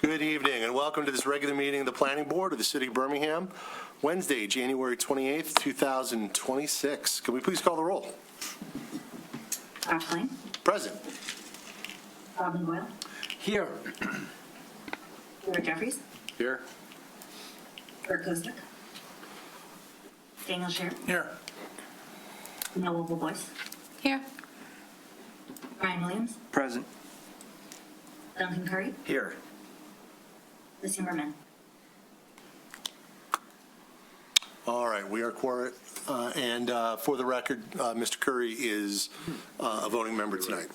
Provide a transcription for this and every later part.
Good evening and welcome to this regular meeting of the Planning Board of the City of Birmingham, Wednesday, January 28th, 2026. Can we please call the roll? Josh Lane. Present. Robin Boyle. Here. Laura Jeffries. Here. Kurt Kozak. Daniel Sher. Here. Noel Boyce. Here. Brian Williams. Present. Duncan Curry. Here. Lucy Merman. All right, we are quorum, and for the record, Mr. Curry is a voting member tonight.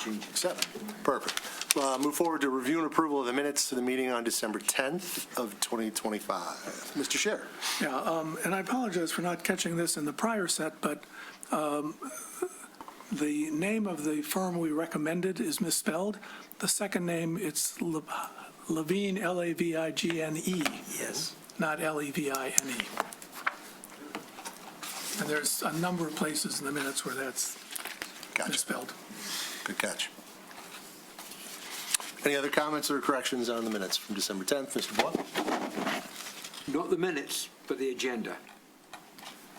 Accept. Perfect. Move forward to review and approval of the minutes to the meeting on December 10th of 2025. Mr. Scher. Yeah, and I apologize for not catching this in the prior set, but the name of the firm we recommended is misspelled. The second name, it's Levine, L-A-V-I-G-N-E. Yes. Not L-E-V-I-N-E. And there's a number of places in the minutes where that's misspelled. Good catch. Any other comments or corrections on the minutes from December 10th? Mr. Boyle? Not the minutes, but the agenda.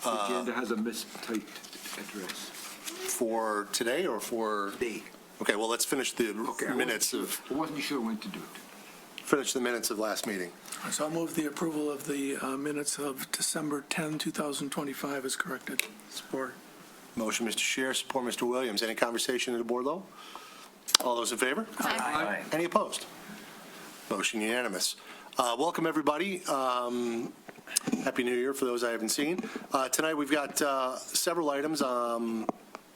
The agenda has a mistyped address. For today or for? Day. Okay, well, let's finish the minutes of. I wasn't sure when to do it. Finish the minutes of last meeting. So I'll move the approval of the minutes of December 10, 2025 as corrected. Support. Motion, Mr. Scher, support, Mr. Williams. Any conversation at the board level? All those in favor? Aye. Any opposed? Motion unanimous. Welcome, everybody. Happy New Year for those I haven't seen. Tonight we've got several items.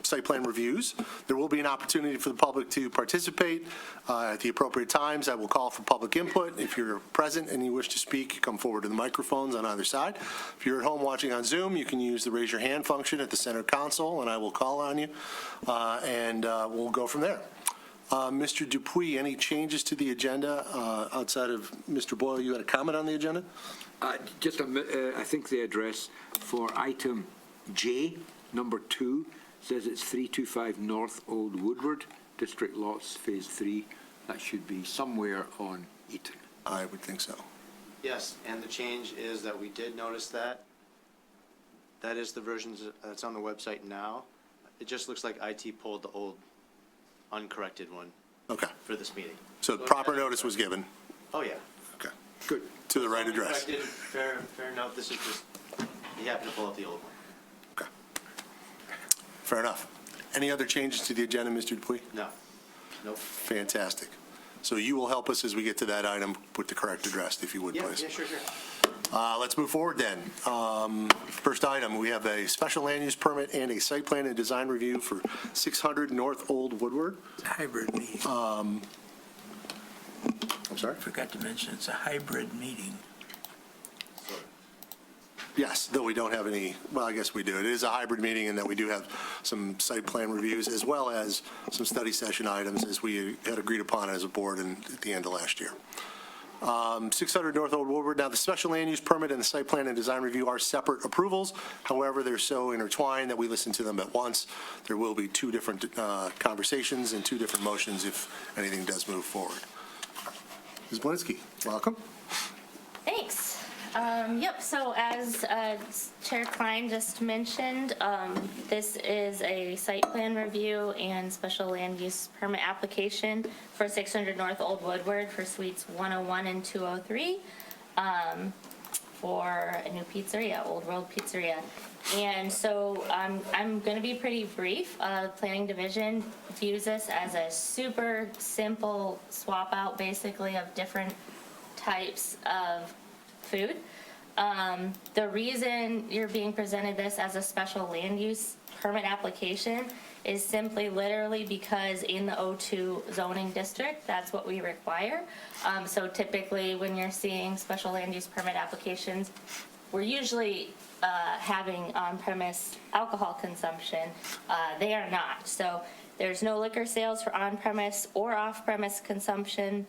Site plan reviews. There will be an opportunity for the public to participate at the appropriate times. I will call for public input. If you're present and you wish to speak, come forward to the microphones on either side. If you're at home watching on Zoom, you can use the raise your hand function at the center console, and I will call on you, and we'll go from there. Mr. Dupuy, any changes to the agenda outside of Mr. Boyle? You had a comment on the agenda? I think the address for item J, number 2, says it's 325 North Old Woodward, District Lots, Phase 3. That should be somewhere on Eaton. I would think so. Yes, and the change is that we did notice that. That is the version that's on the website now. It just looks like IT pulled the old uncorrected one Okay. for this meeting. So proper notice was given. Oh, yeah. Okay. Good. To the right address. Corrected, fair note, this is just, you happen to pull up the old one. Okay. Fair enough. Any other changes to the agenda, Mr. Dupuy? No. Nope. Fantastic. So you will help us as we get to that item with the correct address, if you would, Yeah, please. yeah, sure. Let's move forward then. First item, we have a special land use permit and a site plan and design review for 600 North Old Woodward. It's a hybrid meeting. I'm sorry? Forgot to mention it's a hybrid meeting. Yes, though we don't have any, well, I guess we do. It is a hybrid meeting in that we do have some site plan reviews as well as some study session items as we had agreed upon as a board at the end of last year. 600 North Old Woodward. Now, the special land use permit and the site plan and design review are separate approvals. However, they're so intertwined that we listen to them at once. There will be two different conversations and two different motions if anything does move forward. Ms. Blinsky, welcome. Thanks. Yep, so as Chair Klein just mentioned, this is a site plan review and special land use permit application for 600 North Old Woodward for Suites 101 and 203 for a new pizzeria, Old World Pizzeria. And so I'm going to be pretty brief. Planning Division views this as a super simple swap out basically of different types of food. The reason you're being presented this as a special land use permit application is simply literally because in the O2 zoning district, that's what we require. So typically when you're seeing special land use permit applications, we're usually having on-premise alcohol consumption. They are not. So there's no liquor sales for on-premise or off-premise consumption.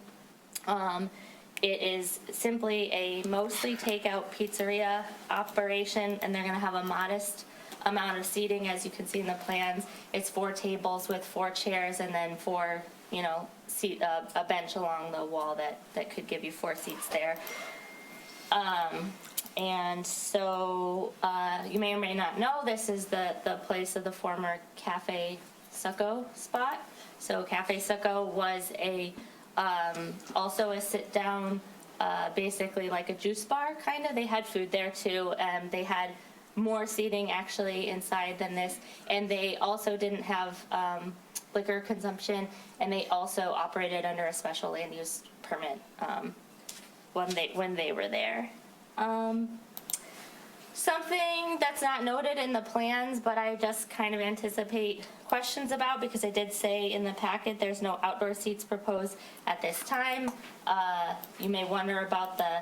It is simply a mostly takeout pizzeria operation, and they're going to have a modest amount of seating, as you can see in the plans. It's 4 tables with 4 chairs and then 4 seat, a bench along the wall that could give you 4 seats there. And so, you may or may not know, this is the place of the former Cafe Succo spot. So Cafe Succo was also a sit-down, basically like a juice bar, kind of. They had food there too, and they had more seating actually inside than this. And they also didn't have liquor consumption, and they also operated under a special land use permit when they were there. Something that's not noted in the plans, but I just kind of anticipate questions about, because I did say in the packet there's no outdoor seats proposed at this time. You may wonder about the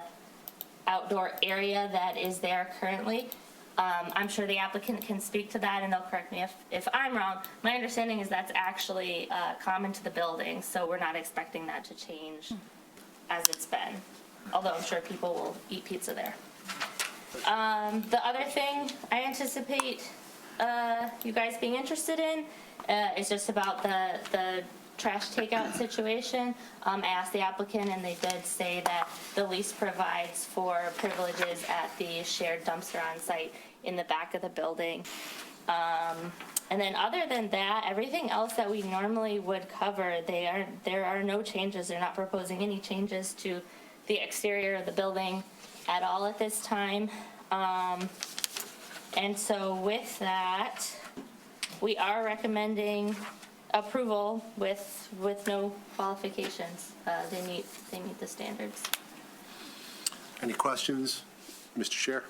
outdoor area that is there currently. I'm sure the applicant can speak to that, and they'll correct me if I'm wrong. My understanding is that's actually common to the building, so we're not expecting that to change as it's been, although I'm sure people will eat pizza there. The other thing I anticipate you guys being interested in is just about the trash takeout situation. I asked the applicant, and they did say that the lease provides for privileges at the shared dumpster on site in the back of the building. And then other than that, everything else that we normally would cover, there are no changes. They're not proposing any changes to the exterior of the building at all at this time. And so with that, we are recommending approval with no qualifications. They meet the standards. Any questions, Mr. Chair?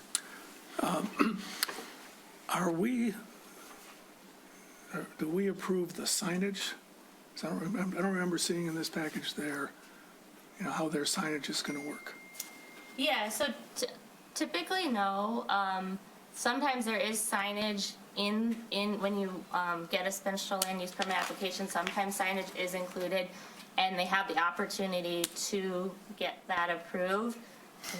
Do we approve the signage? 'Cause I don't remember seeing in this package there, how their signage is going to work. Yeah, so typically no. Sometimes there is signage in when you get a special land use permit application. Sometimes signage is included, and they have the opportunity to get that approved.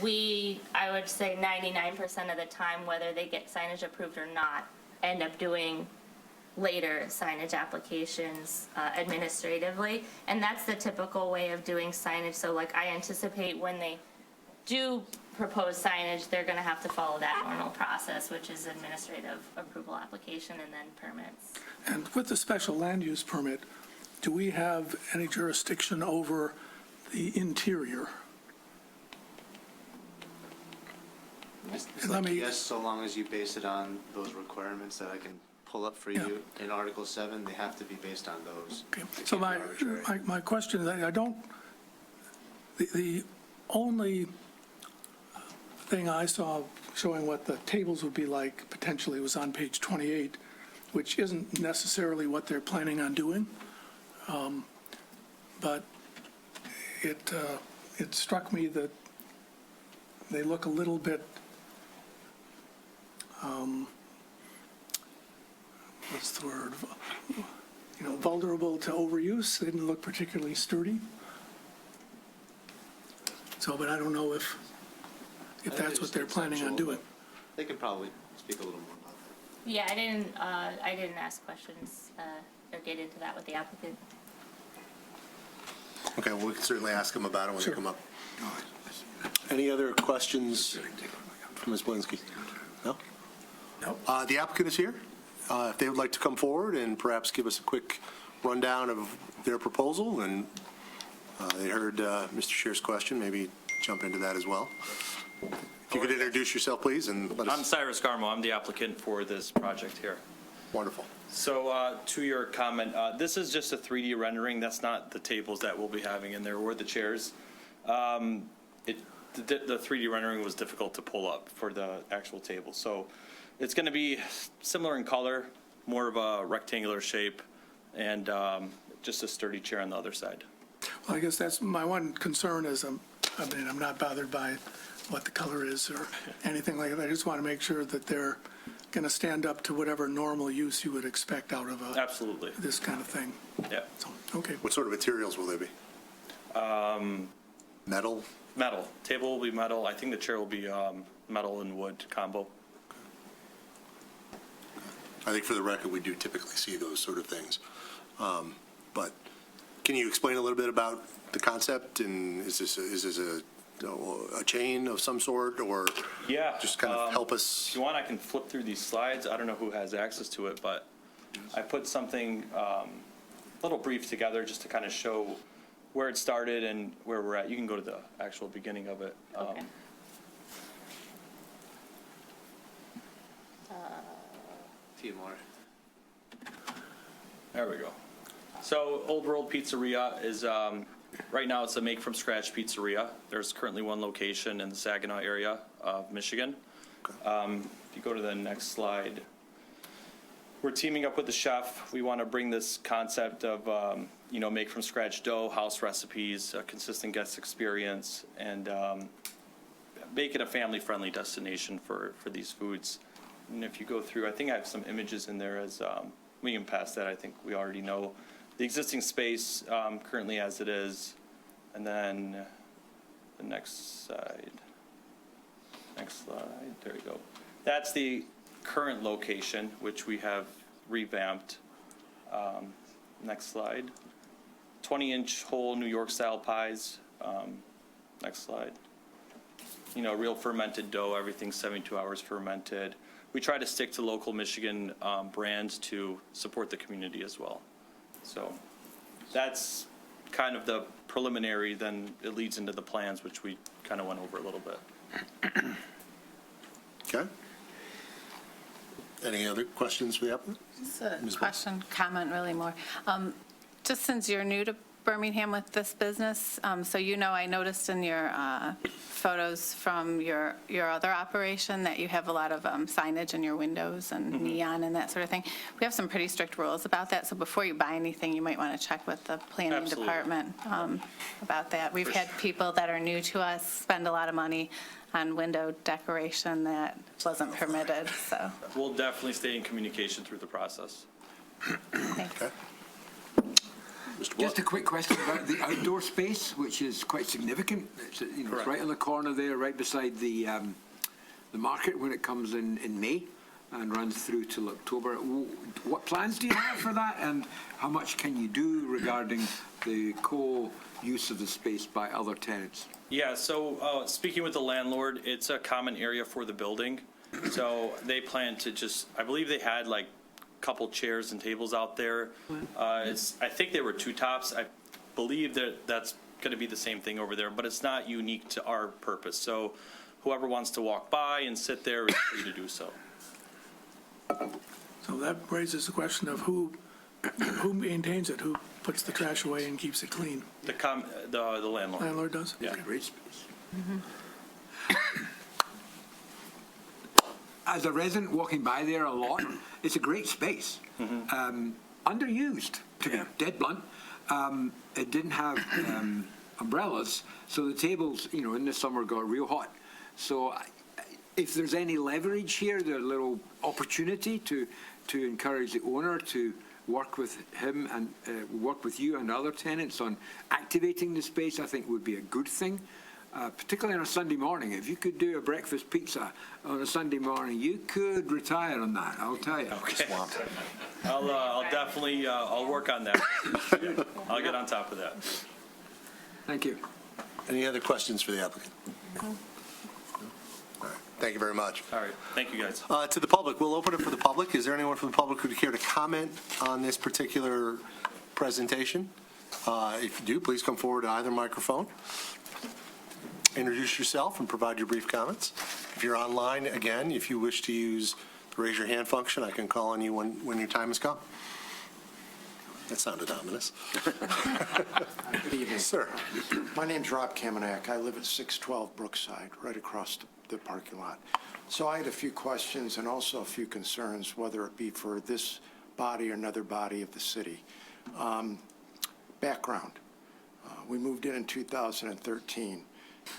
I would say 99% of the time, whether they get signage approved or not, end up doing later signage applications administratively, and that's the typical way of doing signage. So like I anticipate when they do propose signage, they're going to have to follow that normal process, which is administrative approval application and then permits. And with the special land use permit, do we have any jurisdiction over the interior? It's Let like me- yes, so long as you base it on those requirements that I can pull up for you in Article 7, they have to be based on those. Okay. They So can't be arbitrary. my question is, the only thing I saw showing what the tables would be like potentially was on page 28, which isn't necessarily what they're planning on doing. But it struck me that they look a little bit, what's the word? Vulnerable to overuse. They didn't look particularly sturdy. So, but I don't know if I think that's it's what they're planning on conceptual, doing. but They can probably speak a little more about that. Yeah, I didn't ask questions or get into that with the applicant. Okay, well, we can certainly ask them about it when they Sure. come up. Any other questions from Ms. Blinsky? No? No. The applicant is here. If they would like to come forward and perhaps give us a quick rundown of their proposal, and they heard Mr. Shear's question, maybe jump into that as well. If you could introduce yourself, please, and let I'm us. Cyrus Garmo. I'm the applicant for this project here. Wonderful. So to your comment, this is just a 3D rendering. That's not the tables that we'll be having in there or the chairs. The 3D rendering was difficult to pull up for the actual table. So it's going to be similar in color, more of a rectangular shape, and just a sturdy chair on the other side. Well, I guess that's my one concern is, I'm not bothered by what the color is or anything like that. I just want to make sure that they're going to stand up to whatever normal use you would expect out of Absolutely. this kind of thing. Yeah. So, okay. What sort of materials will they be? Metal? Metal. Table will be metal. I think the chair will be metal and wood combo. I think for the record, we do typically see those sort of things. But Can you explain a little bit about the concept, and is this a chain of some sort, or Yeah. just kind of help us? If you want, I can flip through these slides. I don't know who has access to it, but I put something a little brief together just to kind of show where it started and where we're at. You can go to the actual beginning of it. Okay. Few more. There we go. So Old World Pizzeria is, right now it's a make-from-scratch pizzeria. There's currently one location in the Saginaw area of Michigan. If you go to the next slide, we're teaming up with the chef. We want to bring this concept of, make-from-scratch dough, house recipes, a consistent guest experience, and make it a family-friendly destination for these foods. And if you go through, I think I have some images in there as, we can pass that, I think we already know. The existing space currently as it is, and then the next slide, there you go. That's the current location, which we have revamped. Next slide. 20-inch whole New York-style pies. Next slide. Real fermented dough, everything's 72 hours fermented. We try to stick to local Michigan brands to support the community as well. So that's kind of the preliminary, then it leads into the plans, which we kind of went over a little bit. Okay. Any other questions for the applicant? Just a Ms. question, comment really more. Just since you're new to Birmingham with this business, so I noticed in your photos from your other operation that you have a lot of signage in your windows and neon and that sort of thing. We have some pretty strict rules about that, so before you buy anything, you might want to check with the planning Absolutely. department about that. We've had people that are new to us spend a lot of money on window decoration that wasn't permitted, so We'll definitely stay in communication through the process. thanks. Okay. Mr. Just a Bullock? quick question about the outdoor space, which is quite significant. It's, it's Correct. right on the corner there, right beside the market when it comes in May and runs through till October. What plans do you have for that, and how much can you do regarding the co-use of the space by other tenants? Yeah, so speaking with the landlord, it's a common area for the building. So they plan to just, I believe they had like a couple chairs and tables out there. I think they were two tops. I believe that that's going to be the same thing over there, but it's not unique to our purpose. So whoever wants to walk by and sit there is free to do so. So that raises the question of who maintains it, who puts the trash away and keeps it clean? The landlord. Landlord does? Yeah. Great space. As a resident walking by there a lot, it's a great space. Underused, to be dead blunt. It didn't have umbrellas, so the tables, in the summer got real hot. So if there's any leverage here, there's a little opportunity to encourage the owner to work with him and work with you and other tenants on activating the space, I think would be a good thing. Particularly on a Sunday morning. If you could do a breakfast pizza on a Sunday morning, you could retire on that, I'll tell you. Okay. I'll definitely, I'll work on that. Yeah, I'll get on top of that. Thank you. Any other questions for the applicant? All right. Thank you very much. All right, thank you, guys. To the public, we'll open it for the public. Is there anyone from the public who would care to comment on this particular presentation? If you do, please come forward to either microphone. Introduce yourself and provide your brief comments. If you're online, again, if you wish to use the raise your hand function, I can call on you when your time has come. That sounded ominous. Good evening. Sir. My name's Rob Kamenak. I live at 612 Brookside, right across the parking lot. So I had a few questions and also a few concerns, whether it be for this body or another body of the city. Background. We moved in 2013.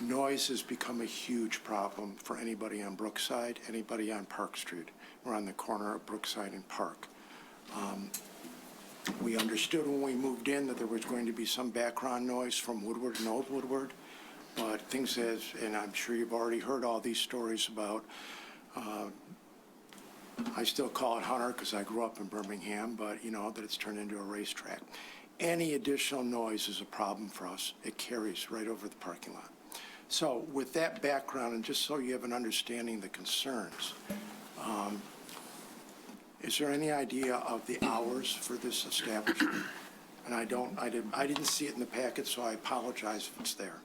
Noise has become a huge problem for anybody on Brookside, anybody on Park Street. We're on the corner of Brookside and Park. We understood when we moved in that there was going to be some background noise from Woodward and Old Woodward, but things have, and I'm sure you've already heard all these stories about, I still call it Hunter because I grew up in Birmingham, but that it's turned into a racetrack. any additional noise is a problem for us. It carries right over the parking lot. So with that background, and just so you have an understanding of the concerns, is there any idea of the hours for this establishment? And I didn't see it in the packet, so I apologize if it's there.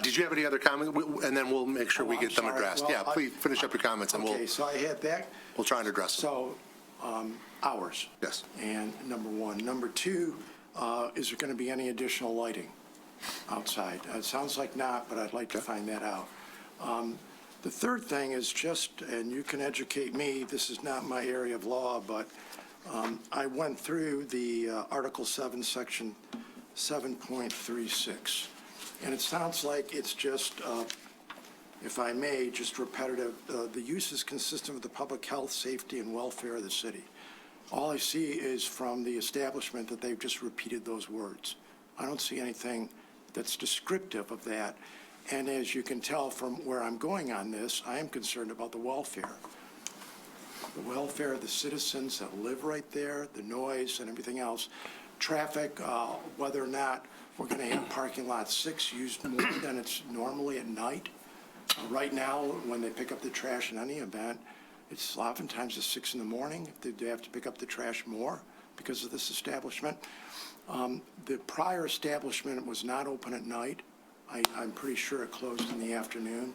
Did you have any other comment? And then we'll make sure we Oh, get I'm them sorry. addressed. Well, Yeah, please finish up your comments, and Okay, so I had that. we'll try and address them. So, hours. Yes. And number one. Number two, is there going to be any additional lighting outside? It sounds like not, but I'd like to find that out. The third thing is just, and you can educate me, this is not my area of law, but I went through the Article 7, Section 7.36, and it sounds like it's just, if I may, just repetitive. The use is consistent with the public health, safety, and welfare of the city. All I see is from the establishment that they've just repeated those words. I don't see anything that's descriptive of that. And as you can tell from where I'm going on this, I am concerned about the welfare. The welfare of the citizens that live right there, the noise and everything else. Traffic, whether or not we're going to have parking lot 6 used more than it's normally at night. Right now, when they pick up the trash in any event, it's oftentimes at 6 in the morning. They have to pick up the trash more because of this establishment. The prior establishment was not open at night. I'm pretty sure it closed in the afternoon.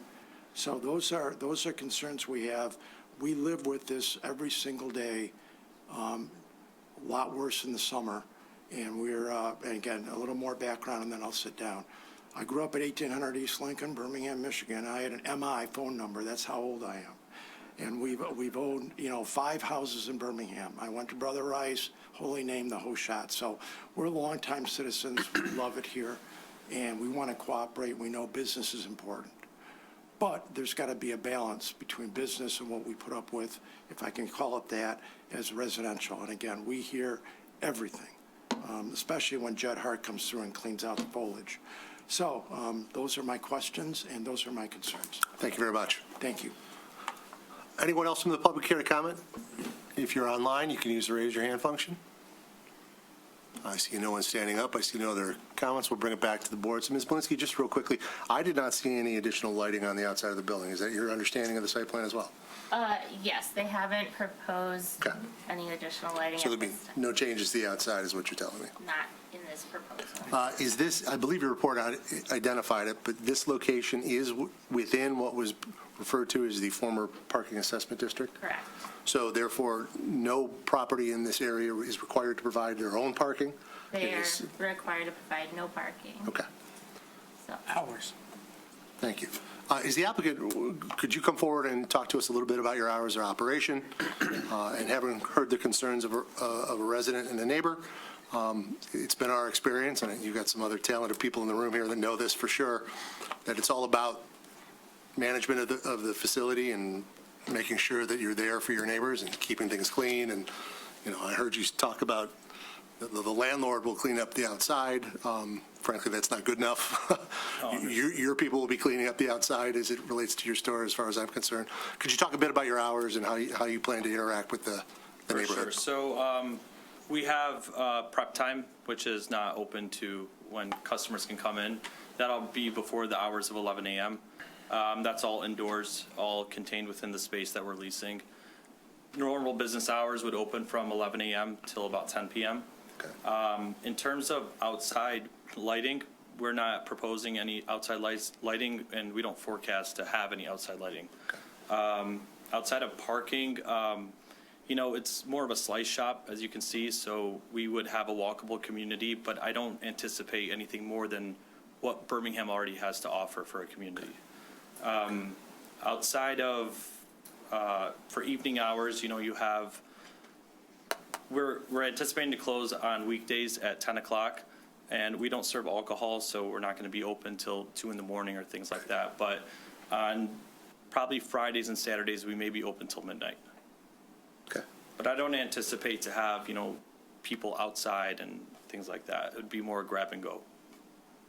So those are concerns we have. We live with this every single day, a lot worse in the summer. And and again, a little more background and then I'll sit down. I grew up at 1800 East Lincoln, Birmingham, Michigan. I had an MI phone number. That's how old I am. And we've owned, 5 houses in Birmingham. I went to Brother Rice, holy name, the Hoshat. So we're longtime citizens. We love it here. And we want to cooperate. We know business is important. But there's got to be a balance between business and what we put up with, if I can call it that, as residential. And again, we hear everything, especially when Judd Hart comes through and cleans out the foliage. So those are my questions, and those are my concerns. Thank you very much. Thank you. Anyone else from the public here to comment? If you're online, you can use the raise your hand function. I see no one standing up. I see no other comments. We'll bring it back to the board. So Ms. Blinsky, just real quickly, I did not see any additional lighting on the outside of the building. Is that your understanding of the site plan as well? Yes, they haven't proposed Okay. any additional lighting So at there'll be this time. no changes to the outside is what you're telling me? Not in this proposal. Is this, I believe your report identified it, but this location is within what was referred to as the former parking assessment district? Correct. So therefore, no property in this area is required to provide their own parking? They It are is- required to provide no parking. Okay, So, Hours. thank you. Is the applicant, could you come forward and talk to us a little bit about your hours of operation? And having heard the concerns of a resident and a neighbor, it's been our experience, and you've got some other talented people in the room here that know this for sure, that it's all about management of the facility and making sure that you're there for your neighbors and keeping things clean. And, I heard you talk about the landlord will clean up the outside. Frankly, that's not good enough. Your people will be cleaning up the outside as it relates to your store, as far as I'm concerned. Could you talk a bit about your hours and how you plan to interact with the For neighborhood? sure. So we have prep time, which is not open to when customers can come in. That'll be before the hours of 11 a.m. That's all indoors, all contained within the space that we're leasing. Normal business hours would open from 11 a.m. till about 10 p.m. Okay. In terms of outside lighting, we're not proposing any outside lighting, and we don't forecast to have any outside lighting. Outside of parking, it's more of a slice shop, as you can see, so we would have a walkable community, but I don't anticipate anything more than what Birmingham already has to offer for a community. Outside of, for evening hours, we're anticipating to close on weekdays at 10 o'clock, and we don't serve alcohol, so we're not going to be open till 2 in the morning or things like that. But on probably Fridays and Saturdays, we may be open till midnight. Okay. But I don't anticipate to have, people outside and things like that. It would be more grab and go.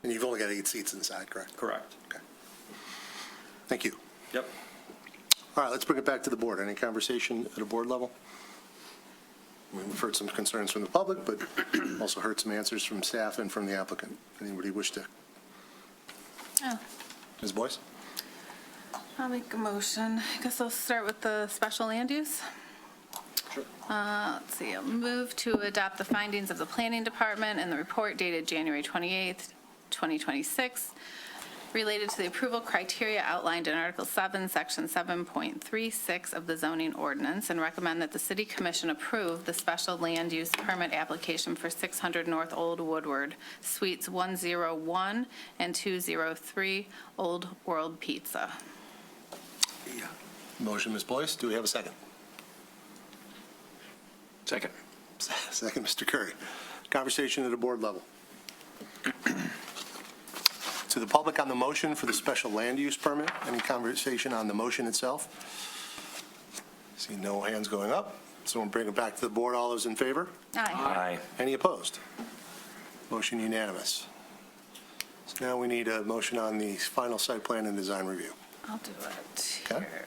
And you've only got 8 seats inside, correct? Correct. Okay. Thank you. Yep. All right, let's bring it back to the board. Any conversation at a board level? We've heard some concerns from the public, but also heard some answers from staff and from the applicant. Anybody wish to? Oh. Ms. Boyce? I'll make a motion. I guess I'll start with the special land use. Sure. Let's see, I'll move to adopt the findings of the Planning Department and the report dated January 28th, 2026, related to the approval criteria outlined in Article 7, Section 7.36 of the zoning ordinance, and recommend that the City Commission approve the special land use permit application for 600 North Old Woodward, Suites 101 and 203 Old World Pizza. Motion, Ms. Boyce. Do we have a second? Second. Second, Mr. Curry. Conversation at a board level. To the public on the motion for the special land use permit, any conversation on the motion itself? See no hands going up, so we'll bring it back to the board. All those in favor? Aye. Any opposed? Motion unanimous. So now we need a motion on the final site plan and design review. I'll do it Okay. here.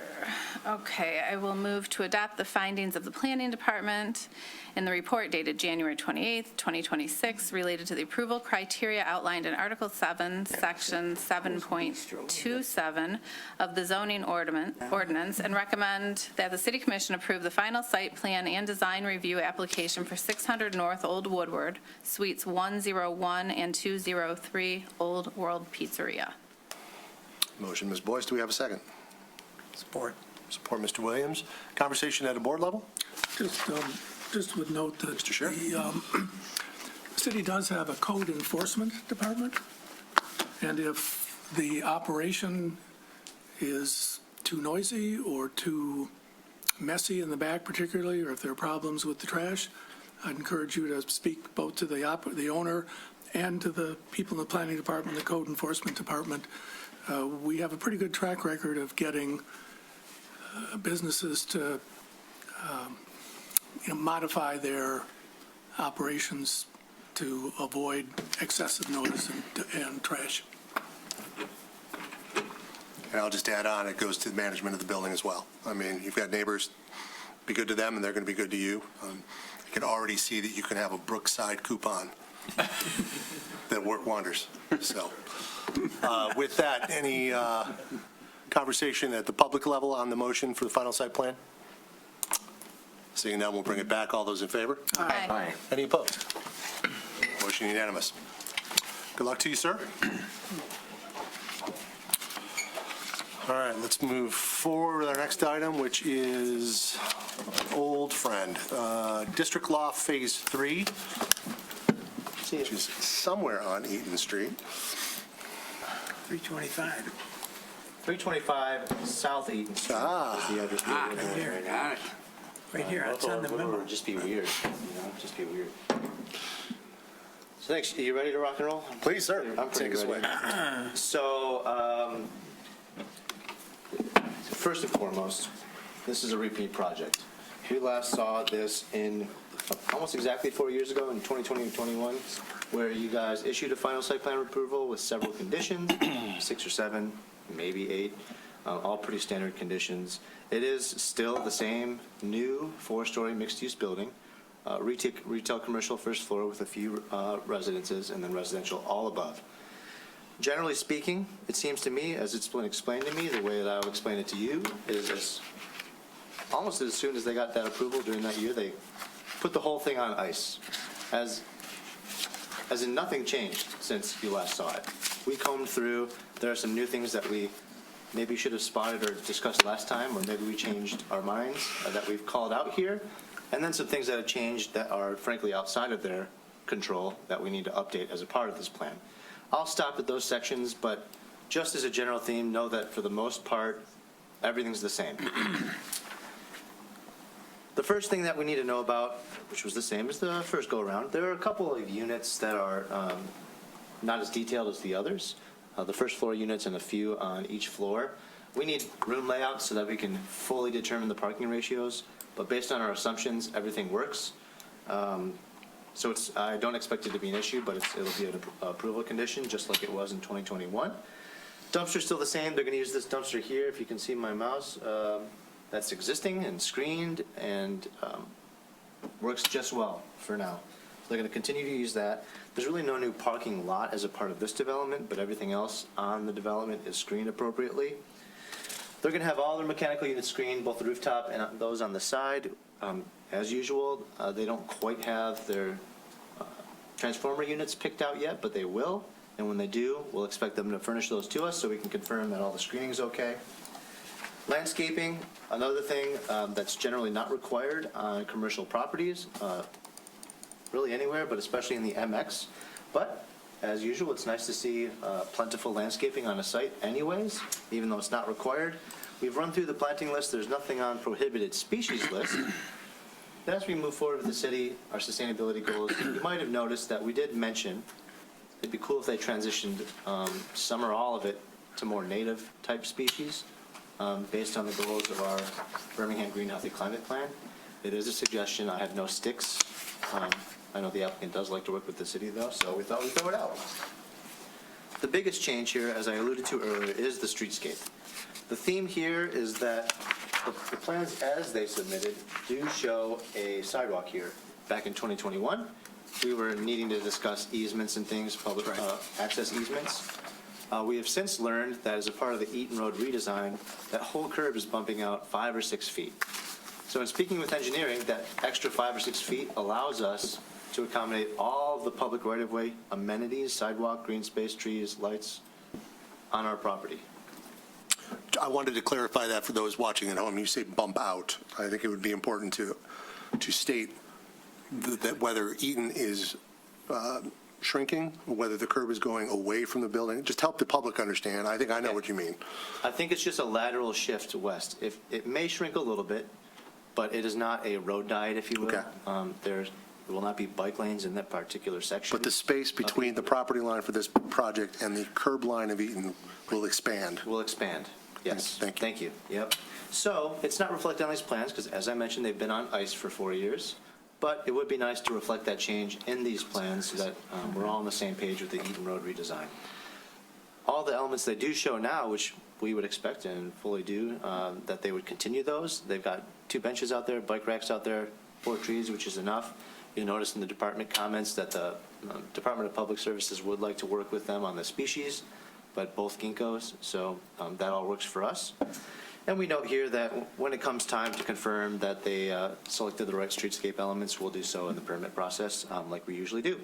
Okay, I will move to adopt the findings of the Planning Department in the report dated January 28th, 2026, related to the approval criteria outlined in Article 7, Section 7.27 of the zoning ordinance, and recommend that the City Commission approve the final site plan and design review application for 600 North Old Woodward, Suites 101 and 203 Old World Pizzeria. Motion, Ms. Boyce. Do we have a second? Support. Support, Mr. Williams. Conversation at a board level? Just would note that Mr. Chair? the city does have a code enforcement department, and if the operation is too noisy or too messy in the back particularly, or if there are problems with the trash, I'd encourage you to speak both to the owner and to the people in the planning department, the code enforcement department. We have a pretty good track record of getting businesses to modify their operations to avoid excessive noise and trash. And I'll just add on, it goes to the management of the building as well. I mean, you've got neighbors, be good to them, and they're going to be good to you. I can already see that you can have a Brookside coupon that work wonders. So with that, any conversation at the public level on the motion for the final site plan? Seeing none, we'll bring it back. All those in favor? Aye. Any opposed? Motion unanimous. Good luck to you, sir. All right, let's move forward with our next item, which is Old Friend. District Law Phase 3, which is somewhere on Eaton Street. 325. 325 South Eaton Street. Ah. Is the address we're looking at here. right now. Right here, it's on the It memo. would just be weird, just be weird. So next, are you ready to rock and roll? Please, sir. I'm pretty Take us ready. away. So, first and foremost, this is a repeat project. We last saw this in almost exactly 4 years ago, in 2020 and 21, where you guys issued a final site plan approval with several conditions, 6 or 7, maybe 8, all pretty standard conditions. It is still the same new 4-story mixed-use building, retail commercial first floor with a few residences, and then residential all above. Generally speaking, it seems to me, as it's been explained to me, the way that I would explain it to you is almost as soon as they got that approval during that year, they put the whole thing on ice. As in nothing changed since you last saw it. We combed through, there are some new things that we maybe should have spotted or discussed last time, or maybe we changed our minds that we've called out here, and then some things that have changed that are frankly outside of their control that we need to update as a part of this plan. I'll stop at those sections, but just as a general theme, know that for the most part, everything's the same. The first thing that we need to know about, which was the same as the first go-around, there are a couple of units that are not as detailed as the others. The first floor units and a few on each floor. We need room layouts so that we can fully determine the parking ratios, but based on our assumptions, everything works. So I don't expect it to be an issue, but it'll be an approval condition, just like it was in 2021. Dumpster's still the same. They're going to use this dumpster here, if you can see my mouse. That's existing and screened, and works just well for now. So they're going to continue to use that. There's really no new parking lot as a part of this development, but everything else on the development is screened appropriately. They're going to have all their mechanical units screened, both the rooftop and those on the side. As usual, they don't quite have their transformer units picked out yet, but they will. And when they do, we'll expect them to furnish those to us so we can confirm that all the screening's okay. Landscaping, another thing that's generally not required on commercial properties, really anywhere, but especially in the MX. But as usual, it's nice to see plentiful landscaping on a site anyways, even though it's not required. We've run through the planting list. There's nothing on prohibited species list. As we move forward with the city, our sustainability goals, you might have noticed that we did mention it'd be cool if they transitioned some or all of it to more native type species based on the goals of our Birmingham Green Healthy Climate Plan. It is a suggestion. I have no sticks. I know the applicant does like to work with the city though, so we thought we'd throw it out. The biggest change here, as I alluded to earlier, is the streetscape. The theme here is that the plans as they submitted do show a sidewalk here. Back in 2021, we were needing to discuss easements and things, public access easements. We have since learned that as a part of the Eaton Road redesign, that whole curb is bumping out 5 or 6 feet. So in speaking with engineering, that extra 5 or 6 feet allows us to accommodate all of the public right-of-way amenities, sidewalk, green space, trees, lights, on our property. I wanted to clarify that for those watching at home. You say bump out. I think it would be important to state that whether Eaton is shrinking, or whether the curb is going away from the building. Just help the public understand. I think I know what you mean. I think it's just a lateral shift west. If it may shrink a little bit, but it is not a road diet, if you will. Okay. There will not be bike lanes in that particular section. But the space between the property line for this project and the curb line of Eaton will expand. Will expand, yes. Thank you. Thank you, yep. So it's not reflected on these plans, because as I mentioned, they've been on ice for 4 years. But it would be nice to reflect that change in these plans so that we're all on the same page with the Eaton Road redesign. All the elements they do show now, which we would expect and fully do, that they would continue those. They've got 2 benches out there, bike racks out there, 4 trees, which is enough. You'll notice in the department comments that the Department of Public Services would like to work with them on the species, but both ginkgos, so that all works for us. And we note here that when it comes time to confirm that they selected the right streetscape elements, we'll do so in the permit process, like we usually do.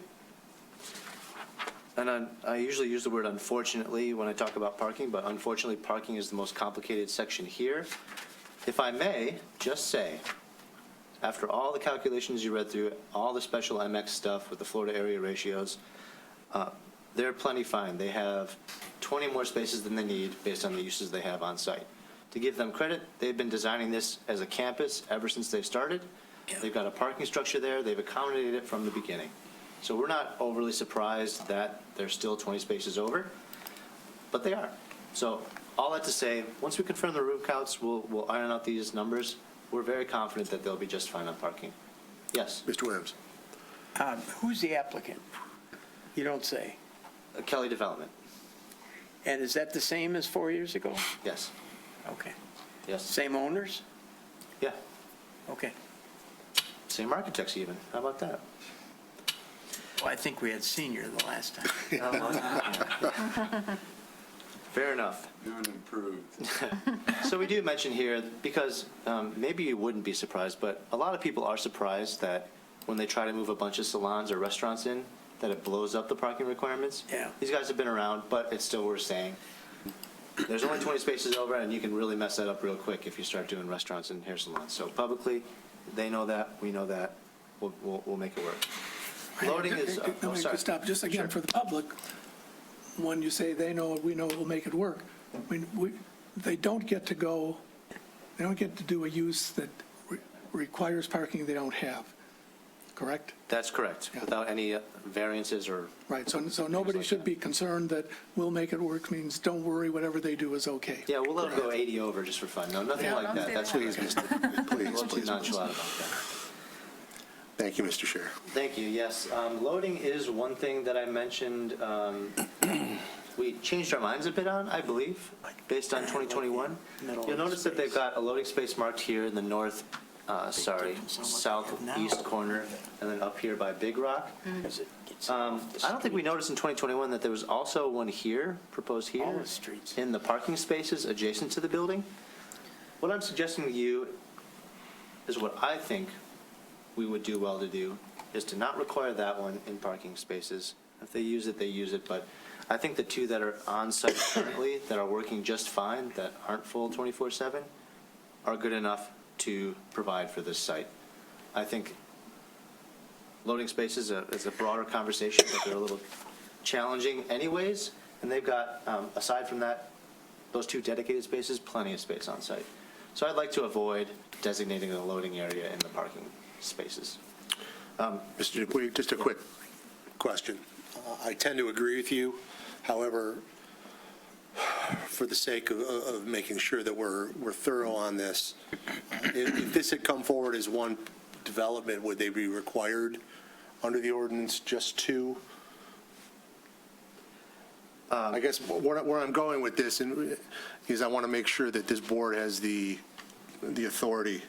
And I usually use the word unfortunately when I talk about parking, but unfortunately parking is the most complicated section here. If I may just say, after all the calculations you read through, all the special MX stuff with the floor to area ratios, they're plenty fine. They have 20 more spaces than they need based on the uses they have on site. To give them credit, they've been designing this as a campus ever since they started. They've got a parking structure there. They've accommodated it from the beginning. So we're not overly surprised that they're still 20 spaces over, but they are. So all that to say, once we confirm the room counts, we'll iron out these numbers. We're very confident that they'll be just fine on parking. Yes? Mr. Williams. Who's the applicant? You don't say. Kelly Development. And is that the same as 4 years ago? Yes. Okay. Yes. Same owners? Yeah. Okay. Same architects even. How about that? Well, I think we had senior the last time. Fair enough. New and improved. So we do mention here, because maybe you wouldn't be surprised, but a lot of people are surprised that when they try to move a bunch of salons or restaurants in, that it blows up the parking requirements. Yeah. These guys have been around, but it's still worth saying. There's only 20 spaces over, and you can really mess that up real quick if you start doing restaurants and hair salons. So publicly, they know that, we know that, we'll make it work. Loading is, Let me sorry. just stop, just again Sure. for the public, when you say they know, we know, we'll make it work, they don't get to go, they don't get to do a use that requires parking they don't have, correct? That's correct, Yeah. without any variances or, Right, so nobody should be concerned that we'll make it work means don't worry, whatever they do is okay. yeah, we'll let them go 80 over just for fun. No, nothing like that. That's Please, please, We'll be please. nonchalant about that. Thank you, Mr. Chair. Thank you, yes. Loading is one thing that I mentioned, we changed our minds a bit on, I believe, based on 2021. You'll notice that they've got a loading space marked here in the north southeast corner, and then up here by Big Rock. I don't think we noticed in 2021 that there was also one here, proposed here, All the streets. in the parking spaces adjacent to the building. What I'm suggesting to you is what I think we would do well to do, is to not require that one in parking spaces. If they use it, they use it, but I think the two that are on site currently, that are working just fine, that aren't full 24/7, are good enough to provide for this site. I think loading spaces is a broader conversation, but they're a little challenging anyways, and they've got, aside from that, those two dedicated spaces, plenty of space on site. So I'd like to avoid designating a loading area in the parking spaces. Mr. Dupuy, just a quick question. I tend to agree with you. However, for the sake of making sure that we're thorough on this, if this had come forward as one development, would they be required under the ordinance just two? I guess where I'm going with this is I want to make sure that this board has the authority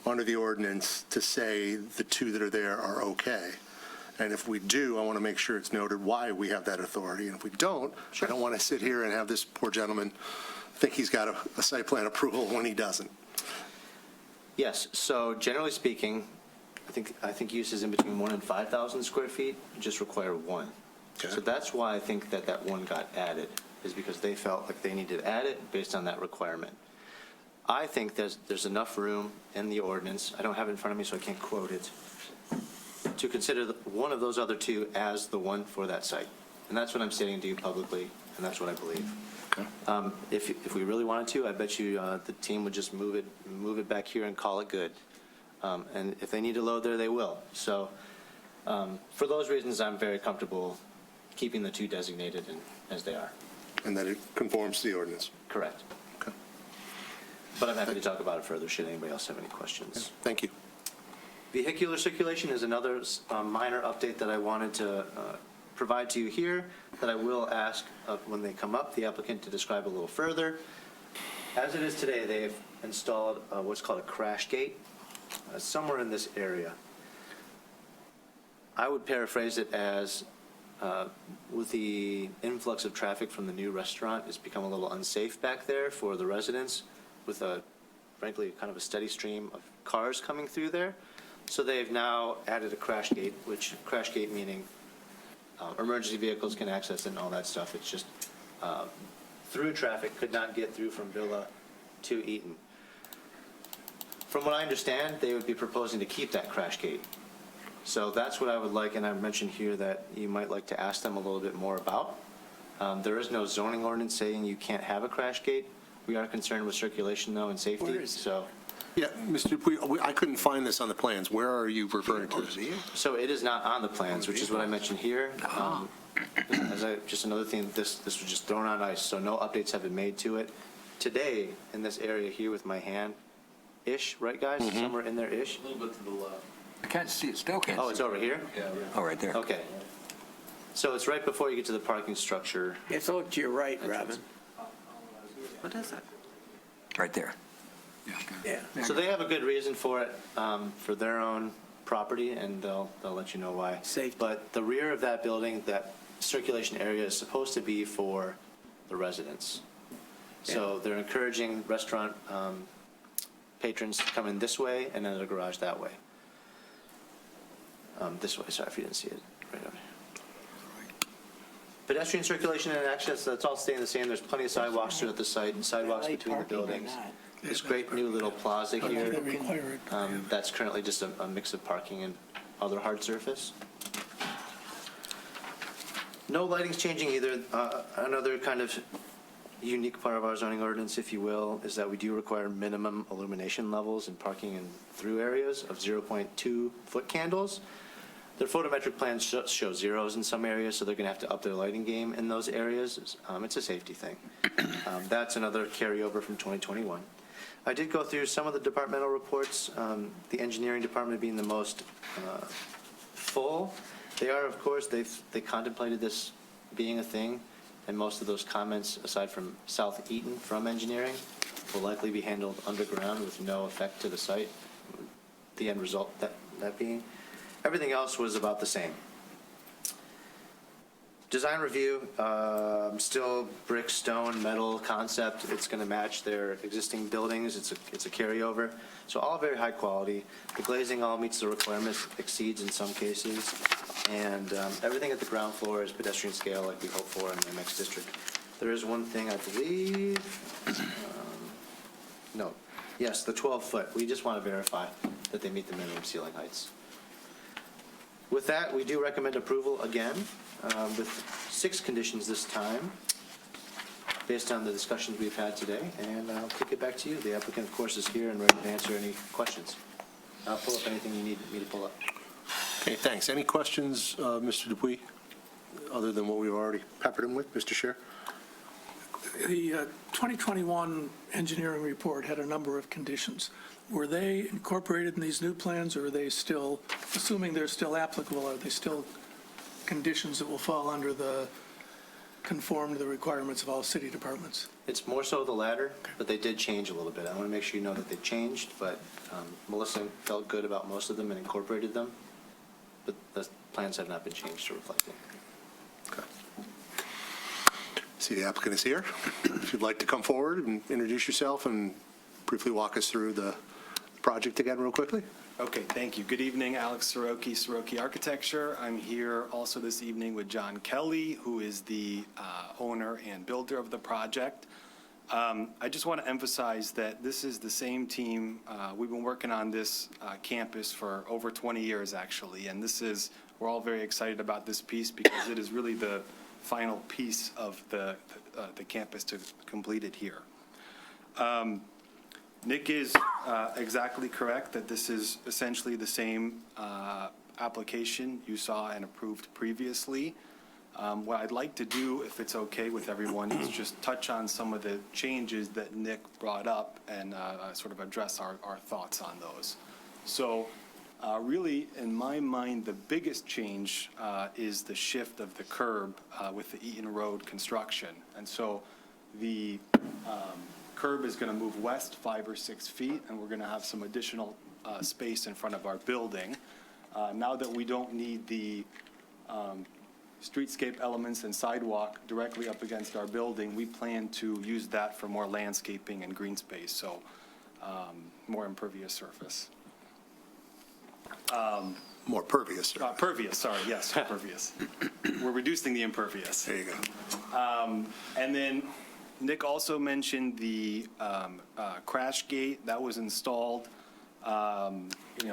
under the ordinance to say the two that are there are okay. And if we do, I want to make sure it's noted why we have that authority. And if we don't, I don't want to sit here and have this poor gentleman think he's got a site plan approval when he doesn't. Yes, so generally speaking, I think uses in between 1 and 5,000 square feet just require one. Okay. So that's why I think that one got added, is because they felt like they needed to add it based on that requirement. I think there's enough room in the ordinance, I don't have it in front of me so I can't quote it, to consider one of those other two as the one for that site. And that's what I'm stating to you publicly, and that's what I believe. Okay. If we really wanted to, I bet you the team would just move it back here and call it good. And if they need to load there, they will. So for those reasons, I'm very comfortable keeping the two designated as they are. And that it conforms to the ordinance. Correct. Okay. But I'm happy to talk about it further, should anybody else have any questions. Thank you. Vehicular circulation is another minor update that I wanted to provide to you here, that I will ask when they come up, the applicant to describe a little further. As it is today, they've installed what's called a crash gate somewhere in this area. I would paraphrase it as, with the influx of traffic from the new restaurant, it's become a little unsafe back there for the residents, with frankly, kind of a steady stream of cars coming through there. So they've now added a crash gate, which crash gate meaning emergency vehicles can access it and all that stuff. It's just through traffic, could not get through from Villa to Eaton. From what I understand, they would be proposing to keep that crash gate. So that's what I would like, and I mentioned here that you might like to ask them a little bit more about. There is no zoning ordinance saying you can't have a crash gate. We are concerned with circulation, though, and safety. Where is it? So, Yeah, Mr. Dupuy, I couldn't find this on the plans. Where are you referring to? so it is not on the plans, which is what I mentioned here. Just another thing, this was just thrown on ice, so no updates have been made to it. Today, in this area here with my hand-ish, right, guys? Somewhere in there-ish? A little bit to the left. I can't see it, still can't see it. Oh, it's over here? Oh, right there. Okay. So it's right before you get to the parking structure. It's look to your right, Robin. What is it? Right there. Yeah. So they have a good reason for it, for their own property, and they'll let you know why. Safety. But the rear of that building, that circulation area is supposed to be for the residents. So they're encouraging restaurant patrons to come in this way and then the garage that way. This way, sorry if you didn't see it. Right over here. Pedestrian circulation and access, that's all staying the same. There's plenty of sidewalks throughout the site, and sidewalks Valet between the parking or buildings. not? This great new little plaza They here, require it. that's currently just a mix of parking and other hard surface. No lighting's changing either. Another kind of unique part of our zoning ordinance, if you will, is that we do require minimum illumination levels in parking and through areas of 0.2 foot candles. Their photometric plans show zeros in some areas, so they're going to have to up their lighting game in those areas. It's a safety thing. That's another carryover from 2021. I did go through some of the departmental reports, the engineering department being the most full. They are, of course, they contemplated this being a thing, and most of those comments, aside from South Eaton from engineering, will likely be handled underground with no effect to the site. the end result, that being. Everything else was about the same. Design review, still brick, stone, metal concept. It's going to match their existing buildings. It's a carryover. So all very high quality. The glazing all meets the requirements, exceeds in some cases. And everything at the ground floor is pedestrian scale like we hope for in the next district. There is one thing I believe, no, yes, the 12-foot. We just want to verify that they meet the minimum ceiling heights. With that, we do recommend approval again, with 6 conditions this time, based on the discussions we've had today, and I'll kick it back to you. The applicant, of course, is here and ready to answer any questions. I'll pull up anything you need me to pull up. Okay, thanks. Any questions, Mr. Dupuy, other than what we've already peppered him with? Mr. Scher? The 2021 engineering report had a number of conditions. Were they incorporated in these new plans, or are they still, assuming they're still applicable, are they still conditions that will fall under the conform to the requirements of all city departments? It's more so the latter, but they did change a little bit. I want to make sure you know that they changed, but Melissa felt good about most of them and incorporated them, but the plans have not been changed to reflect it. Okay. See, the applicant is here. If you'd like to come forward and introduce yourself and briefly walk us through the project again real quickly. Okay, thank you. Good evening, Alex Soroki, Soroki Architecture. I'm here also this evening with John Kelly, who is the owner and builder of the project. I just want to emphasize that this is the same team. We've been working on this campus for over 20 years, actually, and we're all very excited about this piece because it is really the final piece of the campus to complete it here. Nick is exactly correct that this is essentially the same application you saw and approved previously. What I'd like to do, if it's okay with everyone, is just touch on some of the changes that Nick brought up and sort of address our thoughts on those. So really, in my mind, the biggest change is the shift of the curb with the Eaton Road construction. And so the curb is going to move west 5 or 6 feet, and we're going to have some additional space in front of our building. Now that we don't need the streetscape elements and sidewalk directly up against our building, we plan to use that for more landscaping and green space, so more impervious surface. More pervious. Sir. Pervious, sorry, yes, pervious. We're reducing the impervious. There you go. And then Nick also mentioned the crash gate that was installed,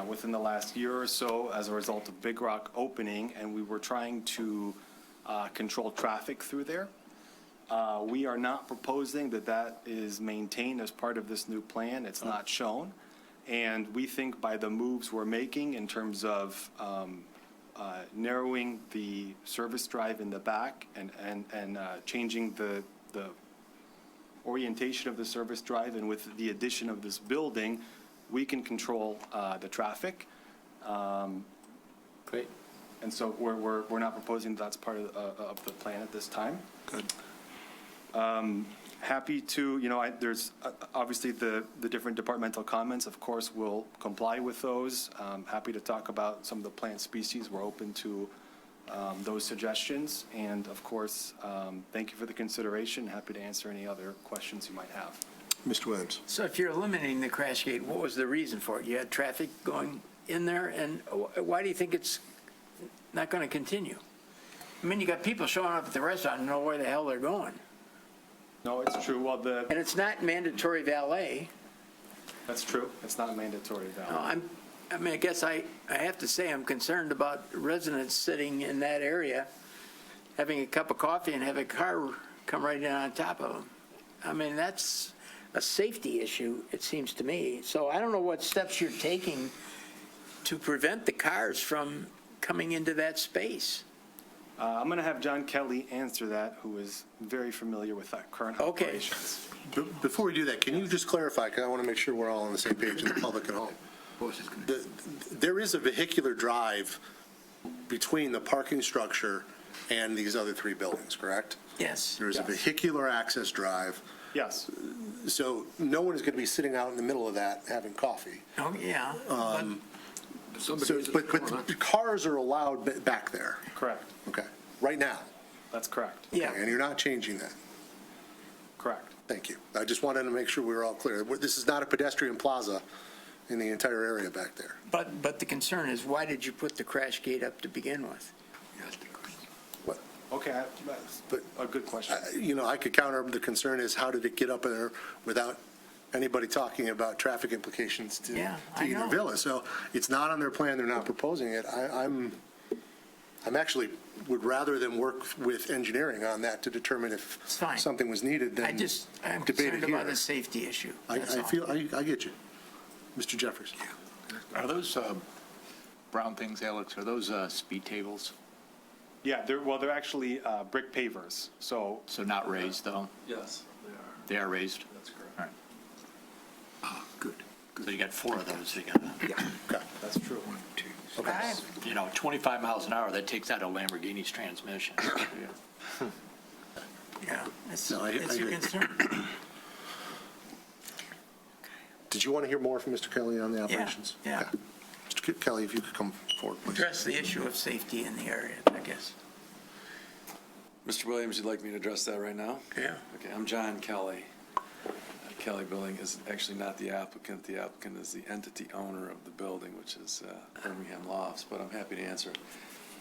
within the last year or so as a result of Big Rock opening, and we were trying to control traffic through there. We are not proposing that is maintained as part of this new plan. It's not shown. And we think by the moves we're making in terms of narrowing the service drive in the back and changing the orientation of the service drive, and with the addition of this building, we can control the traffic. Great. And so we're not proposing that's part of the plan at this time. Good. Happy to, there's obviously the different departmental comments, of course, we'll comply with those. Happy to talk about some of the plant species. We're open to those suggestions. And of course, thank you for the consideration. Happy to answer any other questions you might have. Mr. Williams. So if you're eliminating the crash gate, what was the reason for it? You had traffic going in there, and why do you think it's not going to continue? I mean, you got people showing up at the restaurant and know where the hell they're going. No, it's true. Well, And it's not mandatory valet. that's true. It's not mandatory No, valid. I guess I have to say I'm concerned about residents sitting in that area, having a cup of coffee and have a car come right in on top of them. I mean, that's a safety issue, it seems to me. So I don't know what steps you're taking to prevent the cars from coming into that space. I'm going to have John Kelly answer that, who is very familiar with that current Okay. operations. Before we do that, can you just clarify, because I want to make sure we're all on the same page in the public at home. There is a vehicular drive between the parking structure and these other 3 buildings, correct? Yes. There is a Yes. vehicular access drive, Yes. so no one is going to be sitting out in the middle of that having coffee. Oh, yeah. So, but the cars are allowed back there, Correct. okay, right now? That's correct. Yeah. And you're not changing that? Correct. Thank you. I just wanted to make sure we were all clear. This is not a pedestrian plaza in the entire area back there. But the concern is, why did you put the crash gate up to begin with? What? Okay, that's But- a good question. You know, I could counter, the concern is how did it get up there without anybody talking about traffic implications to Yeah, I either know. villa? So it's not on their plan, they're not proposing it. I'm actually, would rather than work with engineering on that to determine if It's fine. something was needed than I'm debate concerned it about here. the safety issue. I That's all. feel, I get you. Mr. Jeffers? Are those brown things, Alex, are those speed tables? Yeah, they're actually brick pavers, so So not raised, though? Yes, They are raised? that's correct. All right. Good. So you got 4 of those, you got, Okay. that's true. 25 miles an hour, that takes out a Lamborghini's transmission. Yeah, it's No, I it's your agree. concern. Did you want to hear more from Mr. Kelly on the operations? yeah. Okay. Mr. Kelly, if you could come forward, please. Address the issue of safety in the area, I guess. Mr. Williams, you'd like me to address that right now? Yeah. Okay, I'm John Kelly. Kelly Building is actually not the applicant. The applicant is the entity owner of the building, which is Birmingham Lofts, but I'm happy to answer it.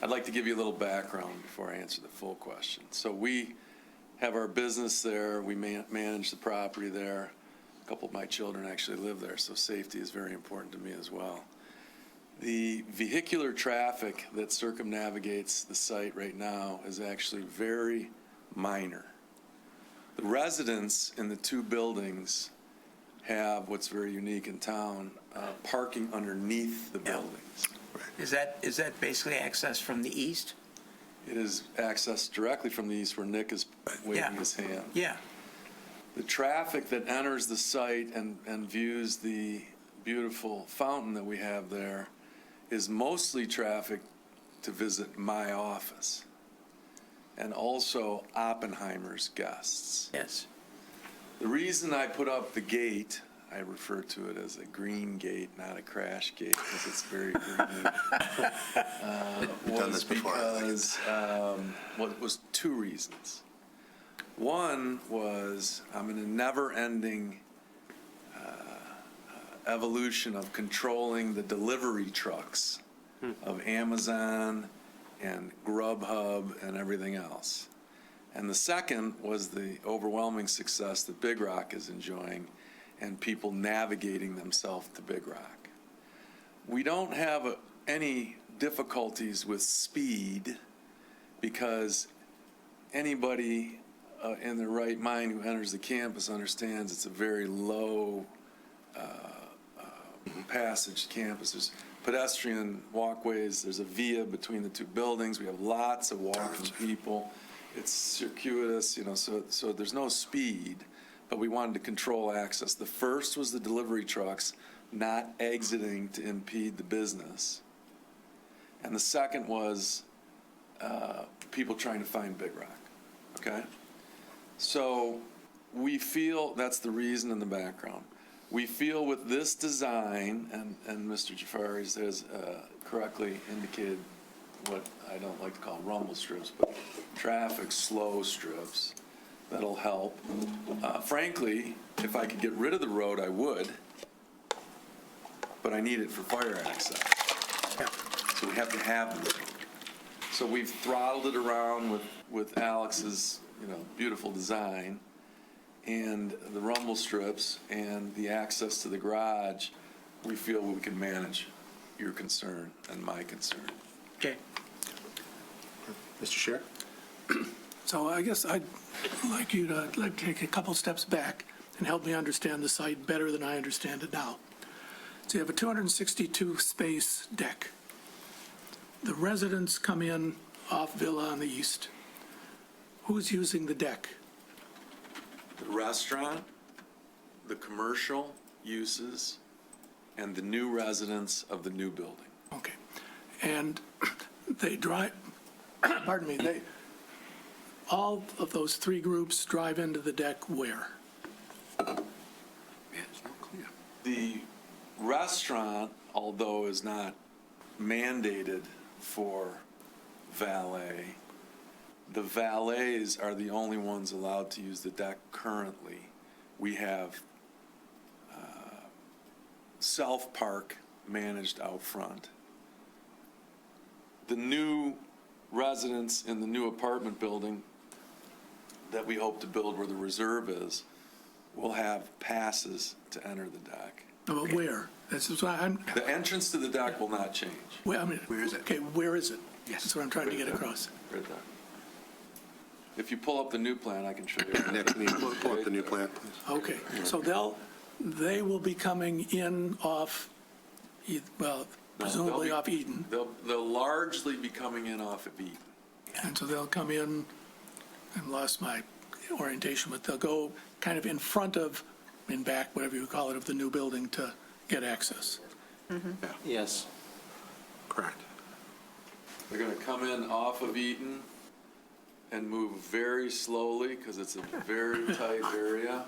I'd like to give you a little background before I answer the full question. So we have our business there. We manage the property there. A couple of my children actually live there, so safety is very important to me as well. The vehicular traffic that circumnavigates the site right now is actually very minor. The residents in the 2 buildings have what's very unique in town, parking underneath the buildings. Is that basically access from the east? It is accessed directly from the east where Nick is waving his hand. Yeah. The traffic that enters the site and views the beautiful fountain that we have there is mostly traffic to visit my office and also Oppenheimer's guests. Yes. The reason I put up the gate, I refer to it as a green gate, not a crash gate, because it's very green. Done this before, I think. Was, well, it was 2 reasons. One was I'm in a never-ending evolution of controlling the delivery trucks of Amazon and Grubhub and everything else. And the second was the overwhelming success that Big Rock is enjoying and people navigating themselves to Big Rock. We don't have any difficulties with speed because anybody in their right mind who enters the campus understands it's a very low passage campus. There's pedestrian walkways, there's a via between the 2 buildings, we have lots of walking people. It's circuitous, you know, so there's no speed, but we wanted to control access. The first was the delivery trucks not exiting to impede the business. And the second was people trying to find Big Rock, okay? So we feel, that's the reason in the background. We feel with this design, and Mr. Jafari has correctly indicated what I don't like to call rumble strips, but traffic slow strips, that'll help. Frankly, if I could get rid of the road, I would, but I need it for fire access. So we have to have the road. So we've throttled it around with Alex's, beautiful design, and the rumble strips and the access to the garage, we feel we can manage your concern and my concern. Okay. Mr. Scher? So I guess I'd like you to take a couple steps back and help me understand the site better than I understand it now. So you have a 262-space deck. The residents come in off Villa on the east. Who's using the deck? The restaurant, the commercial uses, and the new residents of the new building. Okay. And they drive, pardon me, all of those 3 groups drive into the deck where? Yeah, it's not clear. The restaurant, although is not mandated for valet. The valets are the only ones allowed to use the deck currently. We have self-park managed out front. The new residents in the new apartment building that we hope to build where the reserve is will have passes to enter the deck. But where? That's what The entrance to the deck will not change. where is it? Okay, where is it? Yes. That's what I'm trying to get across. Right there. If you pull up the new plan, I can show you. Nick, can you pull up the new plan, please? Okay, so they will be coming in off, well, presumably off Eden. They'll largely be coming in off of Eden. And so they'll come in, I lost my orientation, but they'll go kind of in front of, in back, whatever you call it, of the new building to get access. Yes. Correct. They're going to come in off of Eaton and move very slowly because it's a very tight area.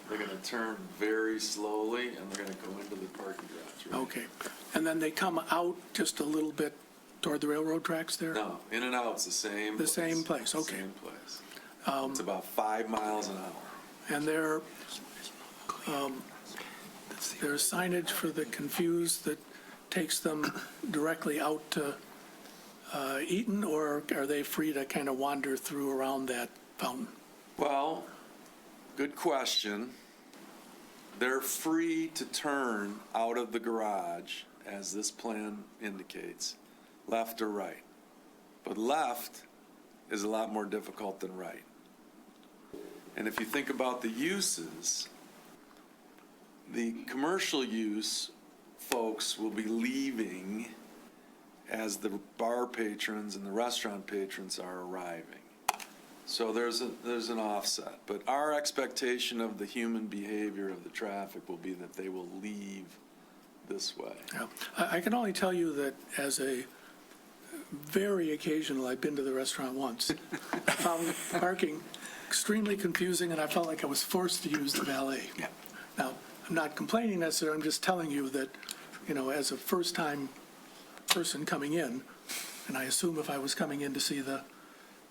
They're going to turn very slowly and they're going to go into the parking garage. Right? Okay. And then they come out just a little bit toward the railroad tracks there? No, in and out's the same. The same place, okay. Same place. It's about 5 miles an hour. And there's signage for the confused that takes them directly out to Eaton, or are they free to kind of wander through around that fountain? Well, good question. They're free to turn out of the garage, as this plan indicates, left or right. But left is a lot more difficult than right. And if you think about the uses, the commercial use folks will be leaving as the bar patrons and the restaurant patrons are arriving. So there's an offset. But our expectation of the human behavior of the traffic will be that they will leave this way. Yeah. I can only tell you that as a very occasional, I've been to the restaurant once, I found parking extremely confusing, and I felt like I was forced to use the valet. Yeah. Now, I'm not complaining necessarily, I'm just telling you that, as a first-time person coming in, and I assume if I was coming in to see the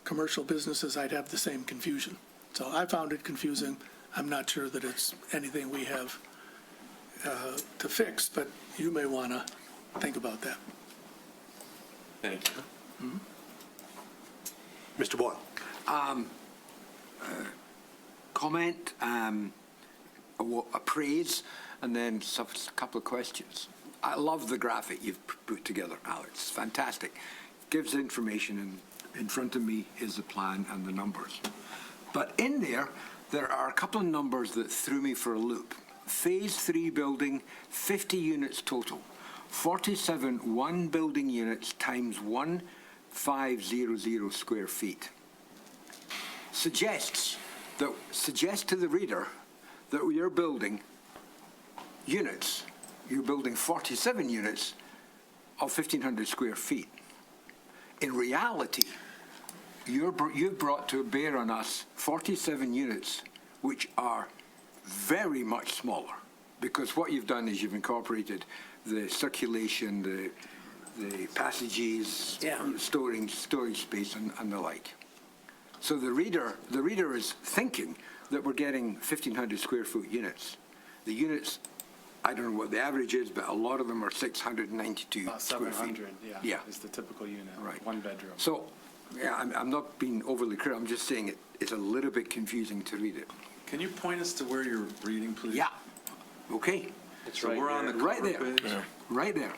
commercial businesses, I'd have the same confusion. So I found it confusing. I'm not sure that it's anything we have to fix, but you may want to think about that. Thank you. Mr. Boyle? Comment, a praise, and then a couple of questions. I love the graphic you've put together, Alex. It's fantastic. Gives information, and in front of me is the plan and the numbers. But in there are a couple of numbers that threw me for a loop. Phase 3 building, 50 units total. 47 one-building units times 1,500 square feet. Suggests to the reader that you're building units. You're building 47 units of 1,500 square feet. In reality, you've brought to bear on us 47 units, which are very much smaller, because what you've done is you've incorporated the circulation, the passages, storage space, and the like. So the reader is thinking that we're getting 1,500 square foot units. The units, I don't know what the average is, but a lot of them are 692 square feet. 700, Yeah. is the typical unit, Right. one bedroom. So, yeah, I'm not being overly clear. I'm just saying it's a little bit confusing to read it. Can you point us to where you're reading, please? Yeah. Okay. So we're on the cover Right there. page? Right there.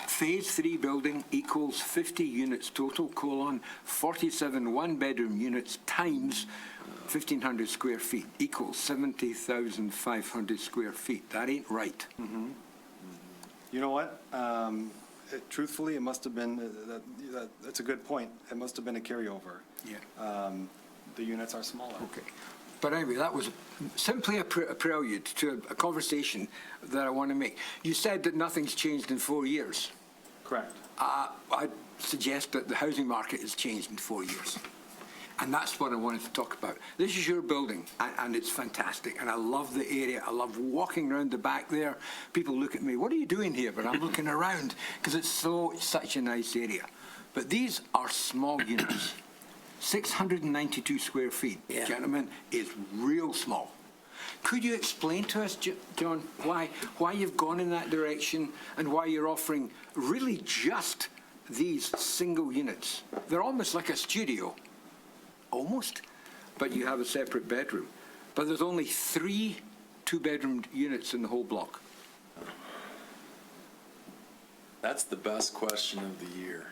Phase 3 building equals 50 units total, 47 one-bedroom units times 1,500 square feet equals 70,500 square feet. That ain't right. You know what? Truthfully, it must have been, that's a good point. It must have been a carryover. Yeah. The units are smaller. Okay. But anyway, that was simply a prelude to a conversation that I want to make. You said that nothing's changed in 4 years. Correct. I suggest that the housing market has changed in 4 years. And that's what I wanted to talk about. This is your building, and it's fantastic, and I love the area. I love walking around the back there. People look at me, what are you doing here? But I'm looking around because it's such a nice area. But these are small units. 692 square feet, gentlemen, is real small. Could you explain to us, John, why you've gone in that direction and why you're offering really just these single units? They're almost like a studio. Almost, but you have a separate bedroom. But there's only 3 two-bedroom units in the whole block. That's the best question of the year.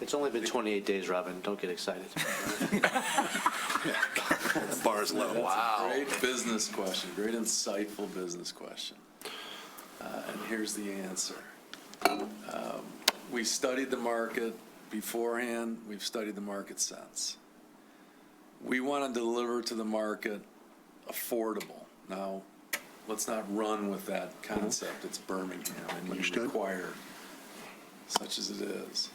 It's only been 28 days, Robin. Don't get excited. The bar is low. Wow. Great business question, great insightful business question. And here's the answer. We studied the market beforehand, we've studied the market since. We want to deliver to the market affordable. Now, let's not run with that concept. It's Birmingham, and you require, such as it is.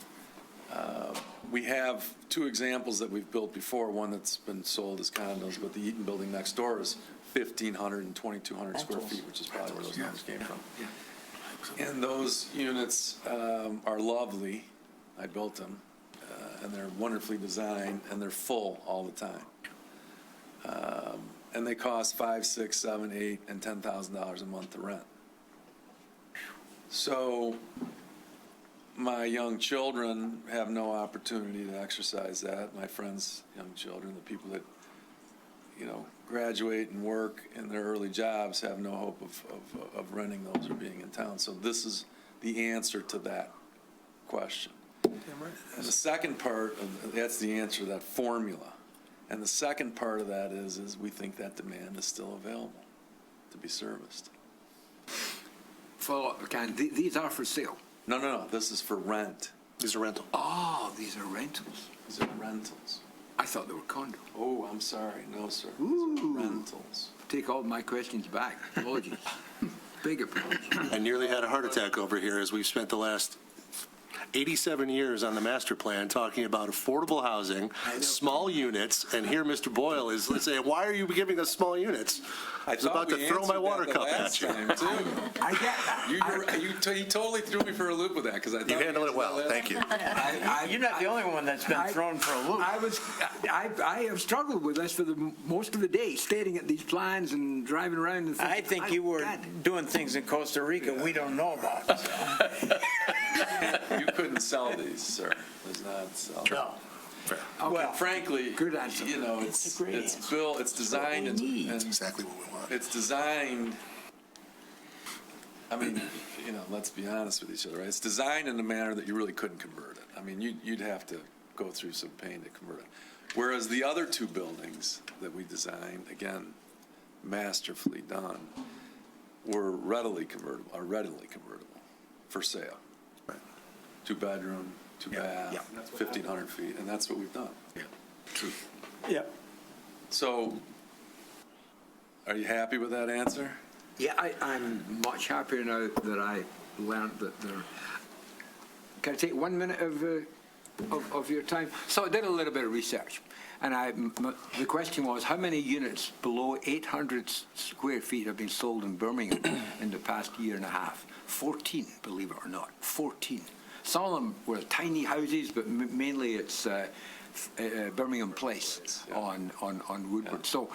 We have 2 examples that we've built before, one that's been sold as condos, but the Eaton building next door is 1,500 and 2,200 square feet, which is probably where those numbers came from. And those units are lovely. I built them, and they're wonderfully designed, and they're full all the time. And they cost $5,000, $6,000, $7,000, $8,000, and $10,000 a month to rent. So my young children have no opportunity to exercise that. My friends' young children, the people that, graduate and work in their early jobs, have no hope of renting those or being in town. So this is the answer to that question. And the second part that's the answer to that formula. And the second part of that is we think that demand is still available to be serviced. Follow-up, these are for sale? No. This is for rent. These are rental. Oh, these are rentals. These are rentals. I thought they were condos. Oh, I'm sorry. No, sir. Ooh. These are rentals. Take all my questions back. Apologies. Big apologies. I nearly had a heart attack over here as we've spent the last 87 years on the master plan talking about affordable housing, small units, and here Mr. Boyle is saying, why are you giving us small units? I was about to throw my water cup at you. I get that. He totally threw me for a loop with that because I thought You handled it well. Thank you. You're not the only one that's been thrown for a loop. I have struggled with this for most of the day, staring at these plans and driving around and thinking, I think you were doing things in Costa Rica we don't know about. You couldn't sell these, sir. Does not sell. No. Well, frankly, good answer. It's built, it's designed, and exactly what we want. it's designed. I mean, let's be honest with each other, right? It's designed in a manner that you really couldn't convert it. I mean, you'd have to go through some pain to convert it. Whereas the other 2 buildings that we designed, again, masterfully done, were readily convertible for sale. 2-bedroom, 2-bath, 1,500 feet, and that's what we've done. Yeah, true. Yep. So, are you happy with that answer? Yeah, I'm much happier now that I learned that there. Can I take 1 minute of your time? So I did a little bit of research, and the question was, how many units below 800 square feet have been sold in Birmingham in the past year and a half? 14, believe it or not, 14. Some of them were tiny houses, but mainly it's Birmingham Place on Woodward. So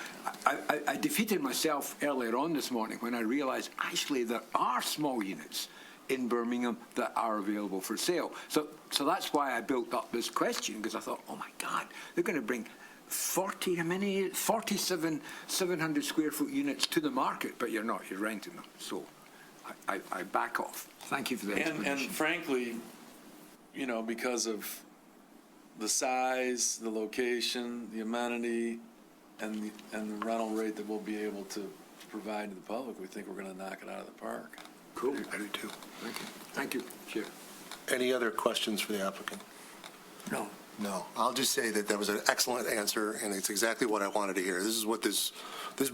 I defeated myself earlier on this morning when I realized actually there are small units in Birmingham that are available for sale. So that's why I built up this question, because I thought, oh my God, they're going to bring 47 700 square foot units to the market, but you're not, you're renting them. So I back off. Thank you for the explanation. And frankly, because of the size, the location, the amenity, and the rental rate that we'll be able to provide to the public, we think we're going to knock it out of the park. Cool. I do too. Thank you, Chair. Any other questions for the applicant? No. No. I'll just say that was an excellent answer, and it's exactly what I wanted to hear. This is what this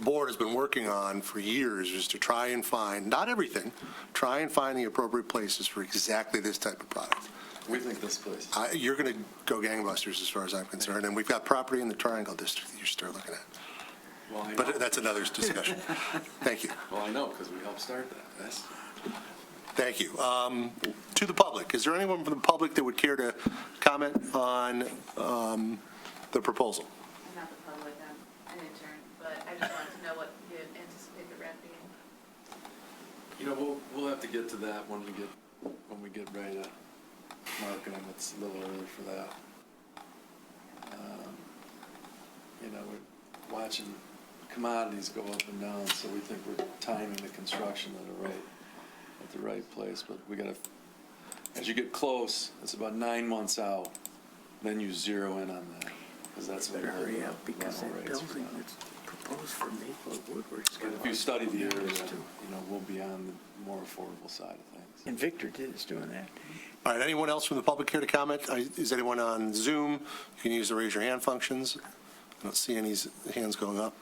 board has been working on for years, is to try and find, not everything, try and find the appropriate places for exactly this type of product. We think this place. You're going to go gangbusters as far as I'm concerned, and we've got property in the Triangle District that you should start looking at. Well, I know. But that's another discussion. Thank you. Well, I know, because we helped start that. That's. Thank you. To the public, is there anyone from the public that would care to comment on the proposal? I'm not the public, I'm an intern, but I just wanted to know what you anticipate the rent being. You know, we'll have to get to that when we get ready to market them. It's a little early for that. You know, we're watching commodities go up and down, so we think we're timing the construction at the right place. But we gotta, as you get close, it's about 9 months out, then you zero in on that, because that's when Better the hurry up, because rental that rates building are that's proposed for Maple Woodward's got If you study the area, years, too. you know, we'll be on the more affordable side of things. And Victor is doing that. All right, anyone else from the public care to comment? Is anyone on Zoom? You can use the raise your hand functions. I don't see any hands going up.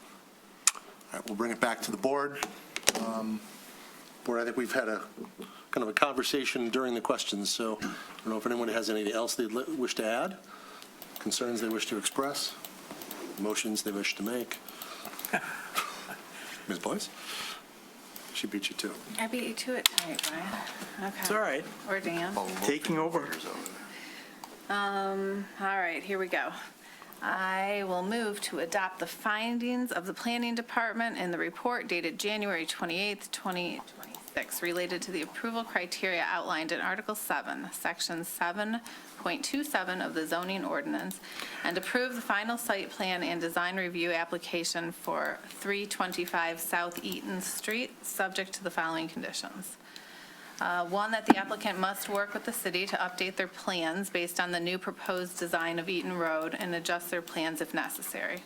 All right, we'll bring it back to the board. Board, I think we've had a kind of a conversation during the questions, so I don't know if anyone has anything else they wish to add, concerns they wish to express, motions they wish to make. Ms. Boyce? She beat you too. I beat you to it tonight, Brian. Okay. It's all right. Or Dan. Taking over. All right, here we go. I will move to adopt the findings of the Planning Department in the report dated January 28th, 2026, related to the approval criteria outlined in Article 7, Section 7.27 of the zoning ordinance, and approve the final site plan and design review application for 325 South Eaton Street, subject to the following conditions. One, that the applicant must work with the city to update their plans based on the new proposed design of Eaton Road and adjust their plans if necessary.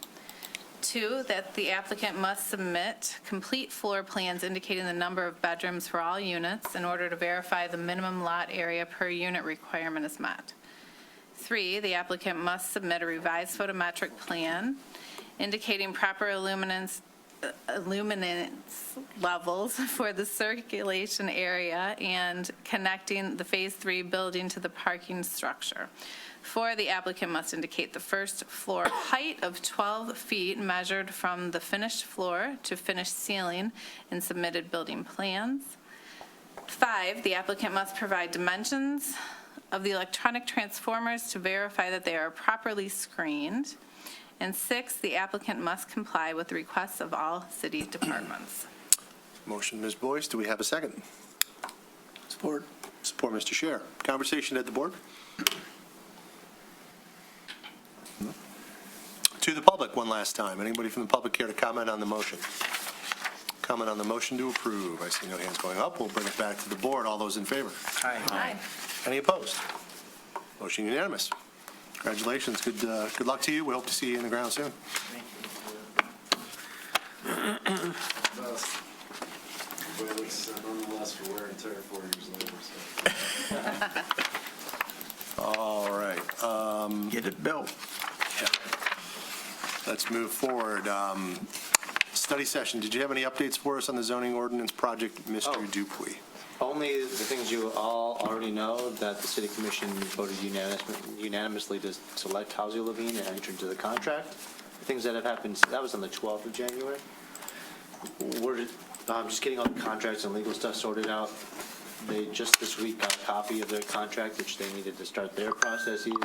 Two, that the applicant must submit complete floor plans indicating the number of bedrooms for all units in order to verify the minimum lot area per unit requirement is met. Three, the applicant must submit a revised photometric plan indicating proper luminance levels for the circulation area and connecting the Phase 3 building to the parking structure. 4, the applicant must indicate the first floor height of 12 feet measured from the finished floor to finished ceiling in submitted building plans. 5, the applicant must provide dimensions of the electronic transformers to verify that they are properly screened. And 6, the applicant must comply with the requests of all city departments. Motion, Ms. Boyce. Do we have a second? Support. Support, Mr. Scher. Conversation at the board? No. To the public one last time. Anybody from the public care to comment on the motion? Comment on the motion to approve. I see no hands going up. We'll bring it back to the board. All those in favor? Aye. Any opposed? Motion unanimous. Congratulations. Good luck to you. We hope to see you in the ground soon. But it's nonetheless for wear and tear 4 years later, so. All right. Get it built. Let's move forward. Study session. Did you have any updates for us on the zoning ordinance project, Mr. Dupuy? Only the things you all already know, that the city commission voted unanimously to select Housing Levine and enter into the contract. The things that have happened, that was on the 12th of January. We're just getting all the contracts and legal stuff sorted out. They just this week got a copy of their contract, which they needed to start their processes.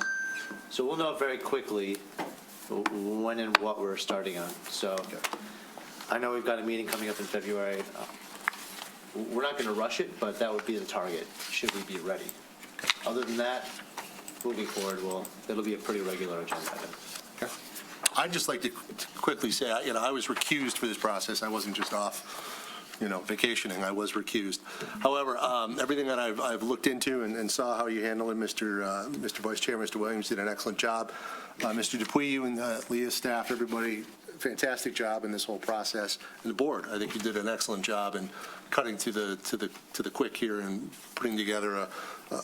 So we'll know very quickly when and what we're starting on. So I know we've got a meeting coming up in February. We're not going to rush it, but that would be the target, should we be ready. Other than that, moving forward, it'll be a pretty regular agenda item. I'd just like to quickly say, I was recused for this process. I wasn't just off, vacationing. I was recused. However, everything that I've looked into and saw how you handled it, Mr. Vice Chair, Mr. Williams did an excellent job. Mr. Dupuy, you and Leah's staff, everybody, fantastic job in this whole process. And the board, I think you did an excellent job in cutting to the quick here and putting together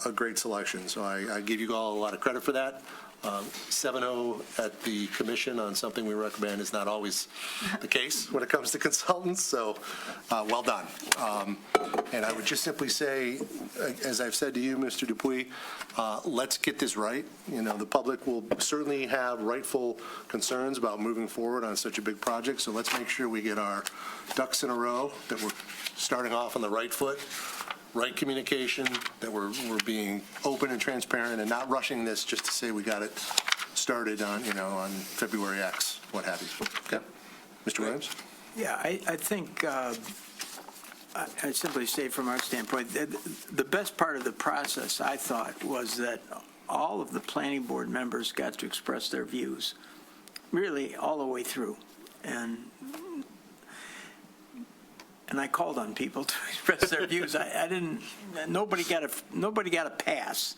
a great selection. So I give you all a lot of credit for that. 7-0 at the commission on something we recommend is not always the case when it comes to consultants, so well done. And I would just simply say, as I've said to you, Mr. Dupuy, let's get this right. You know, the public will certainly have rightful concerns about moving forward on such a big project, so let's make sure we get our ducks in a row, that we're starting off on the right foot, right communication, that we're being open and transparent and not rushing this just to say we got it started on, on February X, what have you. Okay. Mr. Williams? Yeah, I think, I simply say from our standpoint, the best part of the process, I thought, was that all of the planning board members got to express their views, really all the way through. And I called on people to express their views. I didn't. Nobody got a pass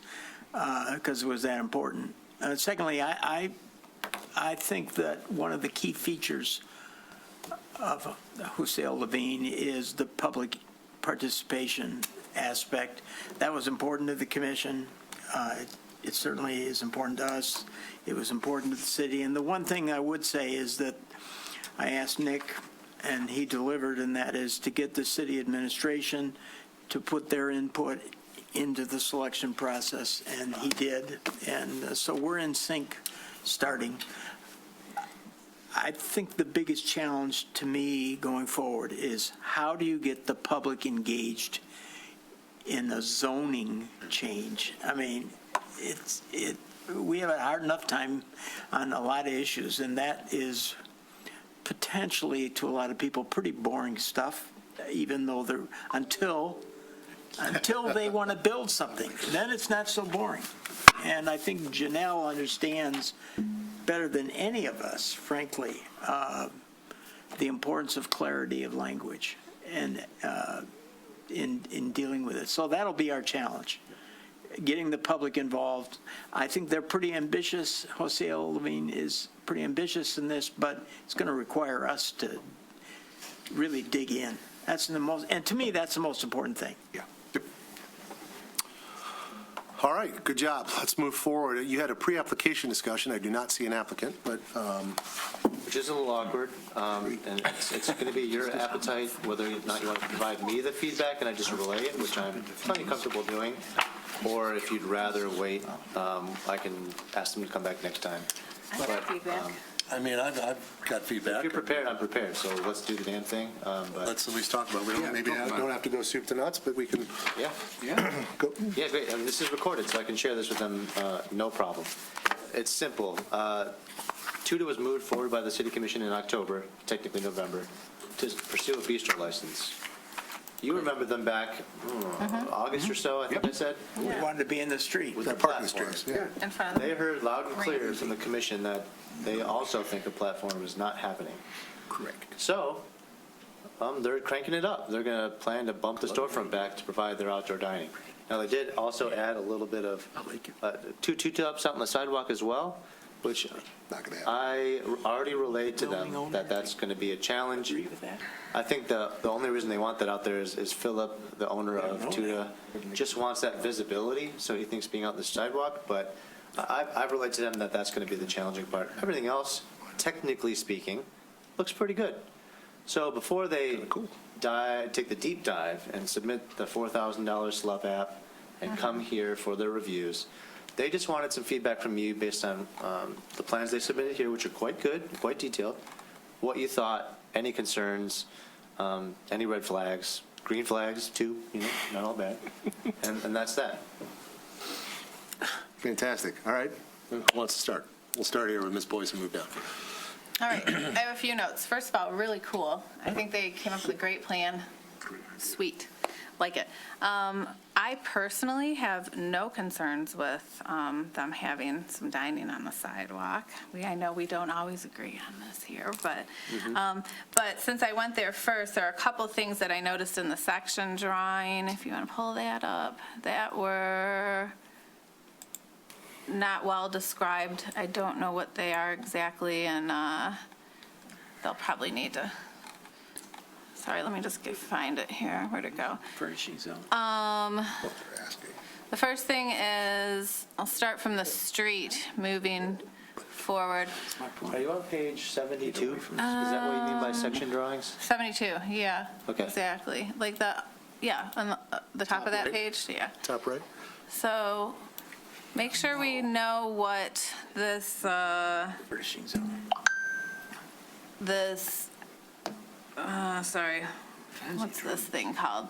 because it was that important. Secondly, I think that one of the key features of Hussail Levine is the public participation aspect. That was important to the commission. It certainly is important to us. It was important to the city. And the one thing I would say is that I asked Nick, and he delivered, and that is to get the city administration to put their input into the selection process, and he did. And so we're in sync starting. I think the biggest challenge to me going forward is how do you get the public engaged in a zoning change? I mean, we have a hard enough time on a lot of issues, and that is potentially, to a lot of people, pretty boring stuff, even though they're, until they want to build something. Then it's not so boring. And I think Janelle understands better than any of us, frankly, the importance of clarity of language and in dealing with it. So that'll be our challenge, getting the public involved. I think they're pretty ambitious. Hussail Levine is pretty ambitious in this, but it's going to require us to really dig in. That's the most, and to me, that's the most important thing. Yeah. All right, good job. Let's move forward. You had a pre-application discussion. I do not see an applicant, but Which is a little awkward, and it's going to be your appetite whether or not you want to provide me the feedback and I just relay it, which I'm plenty comfortable doing, or if you'd rather wait, I can ask them to come back next time. I have feedback. I mean, I've got If feedback. you're prepared, I'm prepared, so let's do the damn thing. But Let's at least talk about it. We don't, maybe don't have to go soup to nuts, but we can yeah, go. yeah, great. I mean, this is recorded, so I can share this with them, no problem. It's simple. TUDA was moved forward by the City Commission in October, technically November, to pursue a bistro license. You remember them back August or so, I think I said? We wanted to be in the street. With the Parking platform. space, yeah. In front of They heard loud and clear from the commission that they also think a platform is not happening. Correct. So, they're cranking it up. They're going to plan to bump the storefront back to provide their outdoor dining. Now, they did also add a little bit of two tops out on the sidewalk as well, which Not gonna happen. I already relayed to them that that's going to be a challenge. Agree with that? I think the only reason they want that out there is Philip, the owner of TUDA, just wants that visibility, so he thinks being out on the sidewalk, but I've relayed to them that that's going to be the challenging part. Everything else, technically speaking, looks pretty good. So before they take the deep dive and submit the $4,000 SLUP app and come here for their reviews, they just wanted some feedback from you based on the plans they submitted here, which are quite good, quite detailed, what you thought, any concerns, any red flags, green flags too, not all bad, and that's that. Fantastic. All right. Who wants to start? We'll start here with Ms. Boyce and move down. All right, I have a few notes. First of all, really cool. I think they came up with a great plan. Sweet, like it. I personally have no concerns with them having some dining on the sidewalk. I know we don't always agree on this here, but since I went there first, there are a couple things that I noticed in the section drawing, if you want to pull that up, that were not well described. I don't know what they are exactly, and they'll probably need to sorry, let me just find it here. Where'd it go? Furnishing zone. The first thing is, I'll start from the street, moving forward. Are you on page 72? Is that what you mean by section drawings? 72, yeah. Okay. Exactly, like on the top of that right. page, yeah. Top right? So make sure we know what this, Furnishing zone. sorry, what's this thing called?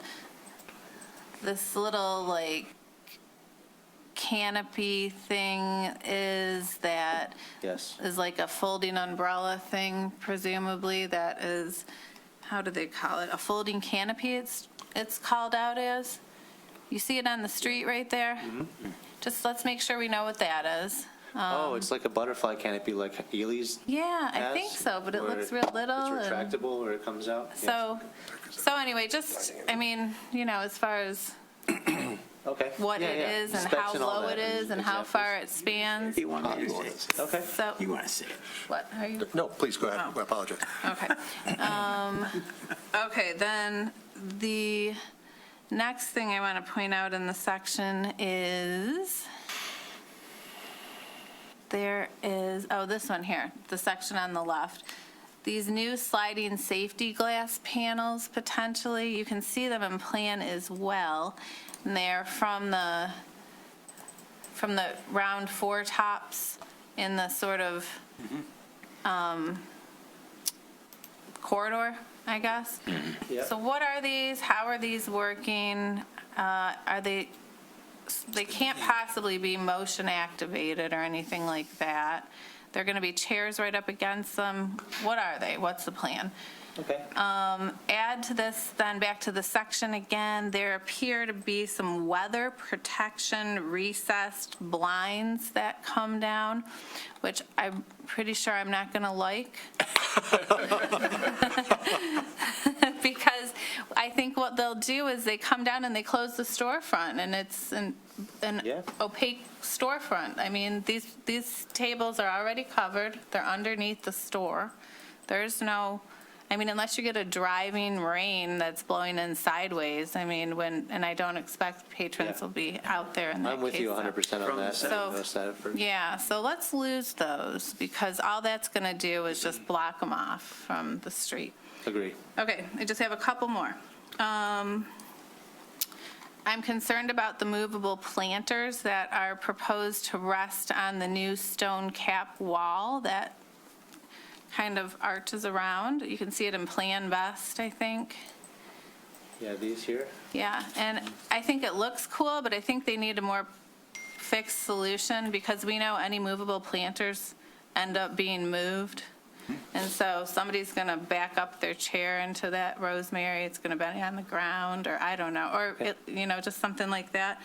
This little, like, canopy thing is that Yes. is like a folding umbrella thing, presumably, that is, how do they call it? A folding canopy, it's called out as. You see it on the street right there? Just let's make sure we know what that is. Oh, it's like a butterfly canopy like Ely's Yeah, I has, think so, but it where looks real little. It's and- retractable where it comes out? Yes. So anyway, just, I mean, as far as Okay. what Yeah, it yeah. is and Specs how and all low that it is and how examples. far it spans. You want me to say it? Okay. So, You want to say it? what, are you? No, please, go ahead. Oh. I apologize. Okay. Okay, then the next thing I want to point out in the section is, this one here, the section on the left. These new sliding safety glass panels, potentially, you can see them in plan as well. And they're from the round four tops in the sort of corridor, I guess. Yeah. So what are these? How are these working? They can't possibly be motion activated or anything like that. They're going to be chairs right up against them. What are they? What's the plan? Okay. Add to this, then back to the section again, there appear to be some weather protection recessed blinds that come down, which I'm pretty sure I'm not going to like. Because I think what they'll do is they come down and they close the storefront, and it's an Yeah. opaque storefront. I mean, these tables are already covered. They're underneath the store. There's no, I mean, unless you get a driving rain that's blowing in sideways, I mean, and I don't expect patrons Yeah. will be out there in that case. I'm with you 100% on that. So- I noticed that at first. Yeah, so let's lose those, because all that's going to do is just block them off from the street. Agree. Okay, I just have a couple more. I'm concerned about the movable planters that are proposed to rest on the new stone cap wall that kind of arches around. You can see it in Plan Best, I think. Yeah, these here? Yeah, and I think it looks cool, but I think they need a more fixed solution, because we know any movable planters end up being moved. And so somebody's going to back up their chair into that rosemary, it's going to be on the ground, or I don't know, or, just something like that.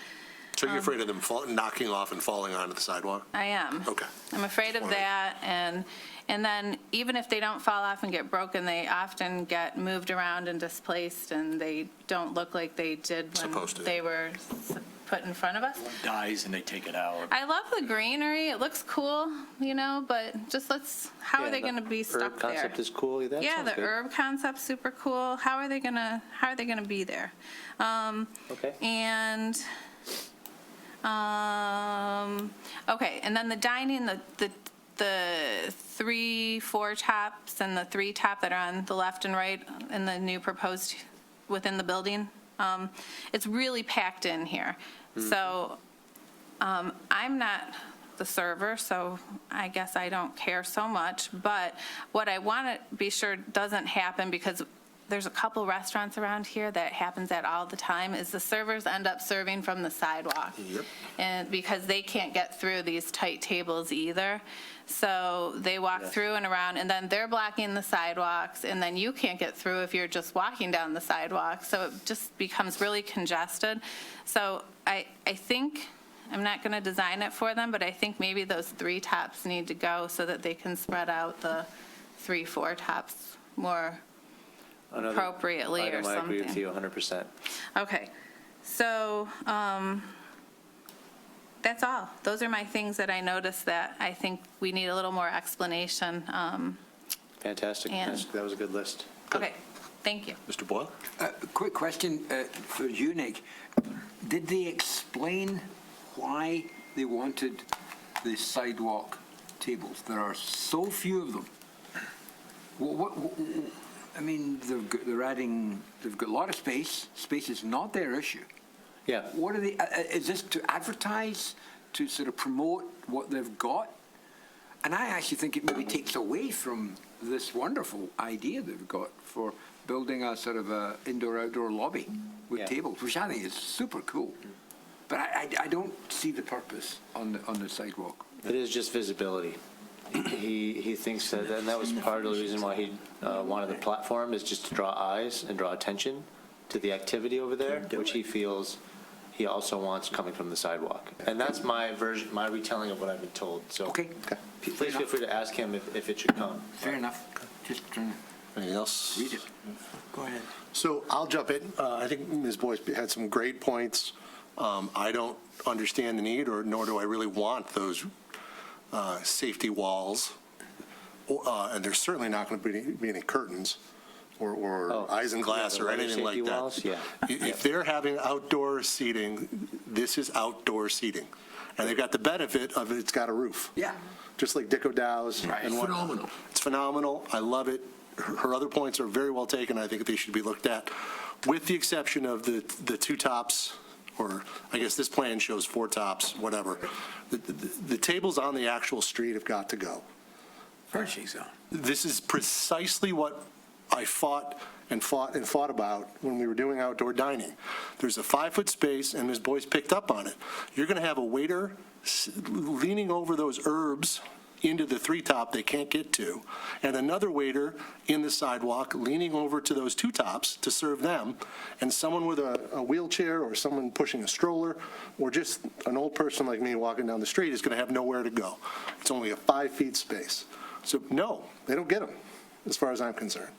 So you're afraid of them knocking off and falling onto the sidewalk? I am. Okay. I'm afraid of that, and then even if they don't fall off and get broken, they often get moved around and displaced, and they don't look like they did when Supposed to. they were put in front of us. Dies and they take it out. I love the greenery, it looks cool, but just how are they going to be stuck Herb there? concept is cool. That Yeah, sounds the good. herb concept's super cool. How are they gonna be there? Okay. And, okay, and then the dining, the 3, 4 tops and the 3 top that are on the left and right in the new proposed within the building, it's really packed in here. So, I'm not the server, so I guess I don't care so much, but what I want to be sure doesn't happen, because there's a couple restaurants around here that happens at all the time, is the servers end up serving from the sidewalk. Yep. And because they can't get through these tight tables either. So they walk Yes. through and around, and then they're blocking the sidewalks, and then you can't get through if you're just walking down the sidewalk. So it just becomes really congested. So I think, I'm not going to design it for them, but I think maybe those 3 tops need to go so that they can spread out the 3, 4 tops more Another appropriately or item I agree with something. you 100%. Okay, so that's all. Those are my things that I noticed that I think we need a little more explanation. Fantastic. And- That was a good list. Okay, Thank you. Mr. Boyle? Quick question for you, Nick. Did they explain why they wanted the sidewalk tables? There are so few of them. I mean, they've got a lot of space. Space is not their issue. Yeah. What are they, is this to advertise, to sort of promote what they've got? And I actually think it maybe takes away from this wonderful idea they've got for building a sort of a indoor-outdoor lobby with Yeah. tables, which I think is super cool. But I don't see the purpose on the sidewalk. It is just visibility. He thinks that, and that was part of the reason why he wanted the platform, is just to draw eyes and draw attention to the activity over there, which he feels he also wants coming from the sidewalk. And that's my version, my retelling of what I've been told. So Okay. please feel free to ask him if it should come. Fair enough. Just trying Anything else? to read it. Go ahead. So I'll jump in. I think Ms. Boyce had some great points. I don't understand the need, or nor do I really want those safety walls. And there's certainly not going to be any curtains or isinglass or anything like that. Walls? Yeah. If they're having outdoor seating, this is outdoor seating. And they've got the benefit of it's got a roof. Yeah. Just like Dicko Dow's and whatnot. Phenomenal. It's phenomenal. I love it. Her other points are very well taken. I think they should be looked at, with the exception of the two tops, or I guess this plan shows four tops, whatever. The tables on the actual street have got to go. Furnishing zone. This is precisely what I fought about when we were doing outdoor dining. There's a 5-foot space, and Ms. Boyce picked up on it. You're going to have a waiter leaning over those herbs into the 3-top they can't get to, and another waiter in the sidewalk leaning over to those 2-tops to serve them, and someone with a wheelchair or someone pushing a stroller, or just an old person like me walking down the street is going to have nowhere to go. It's only a 5-feet space. So no, they don't get them, as far as I'm concerned.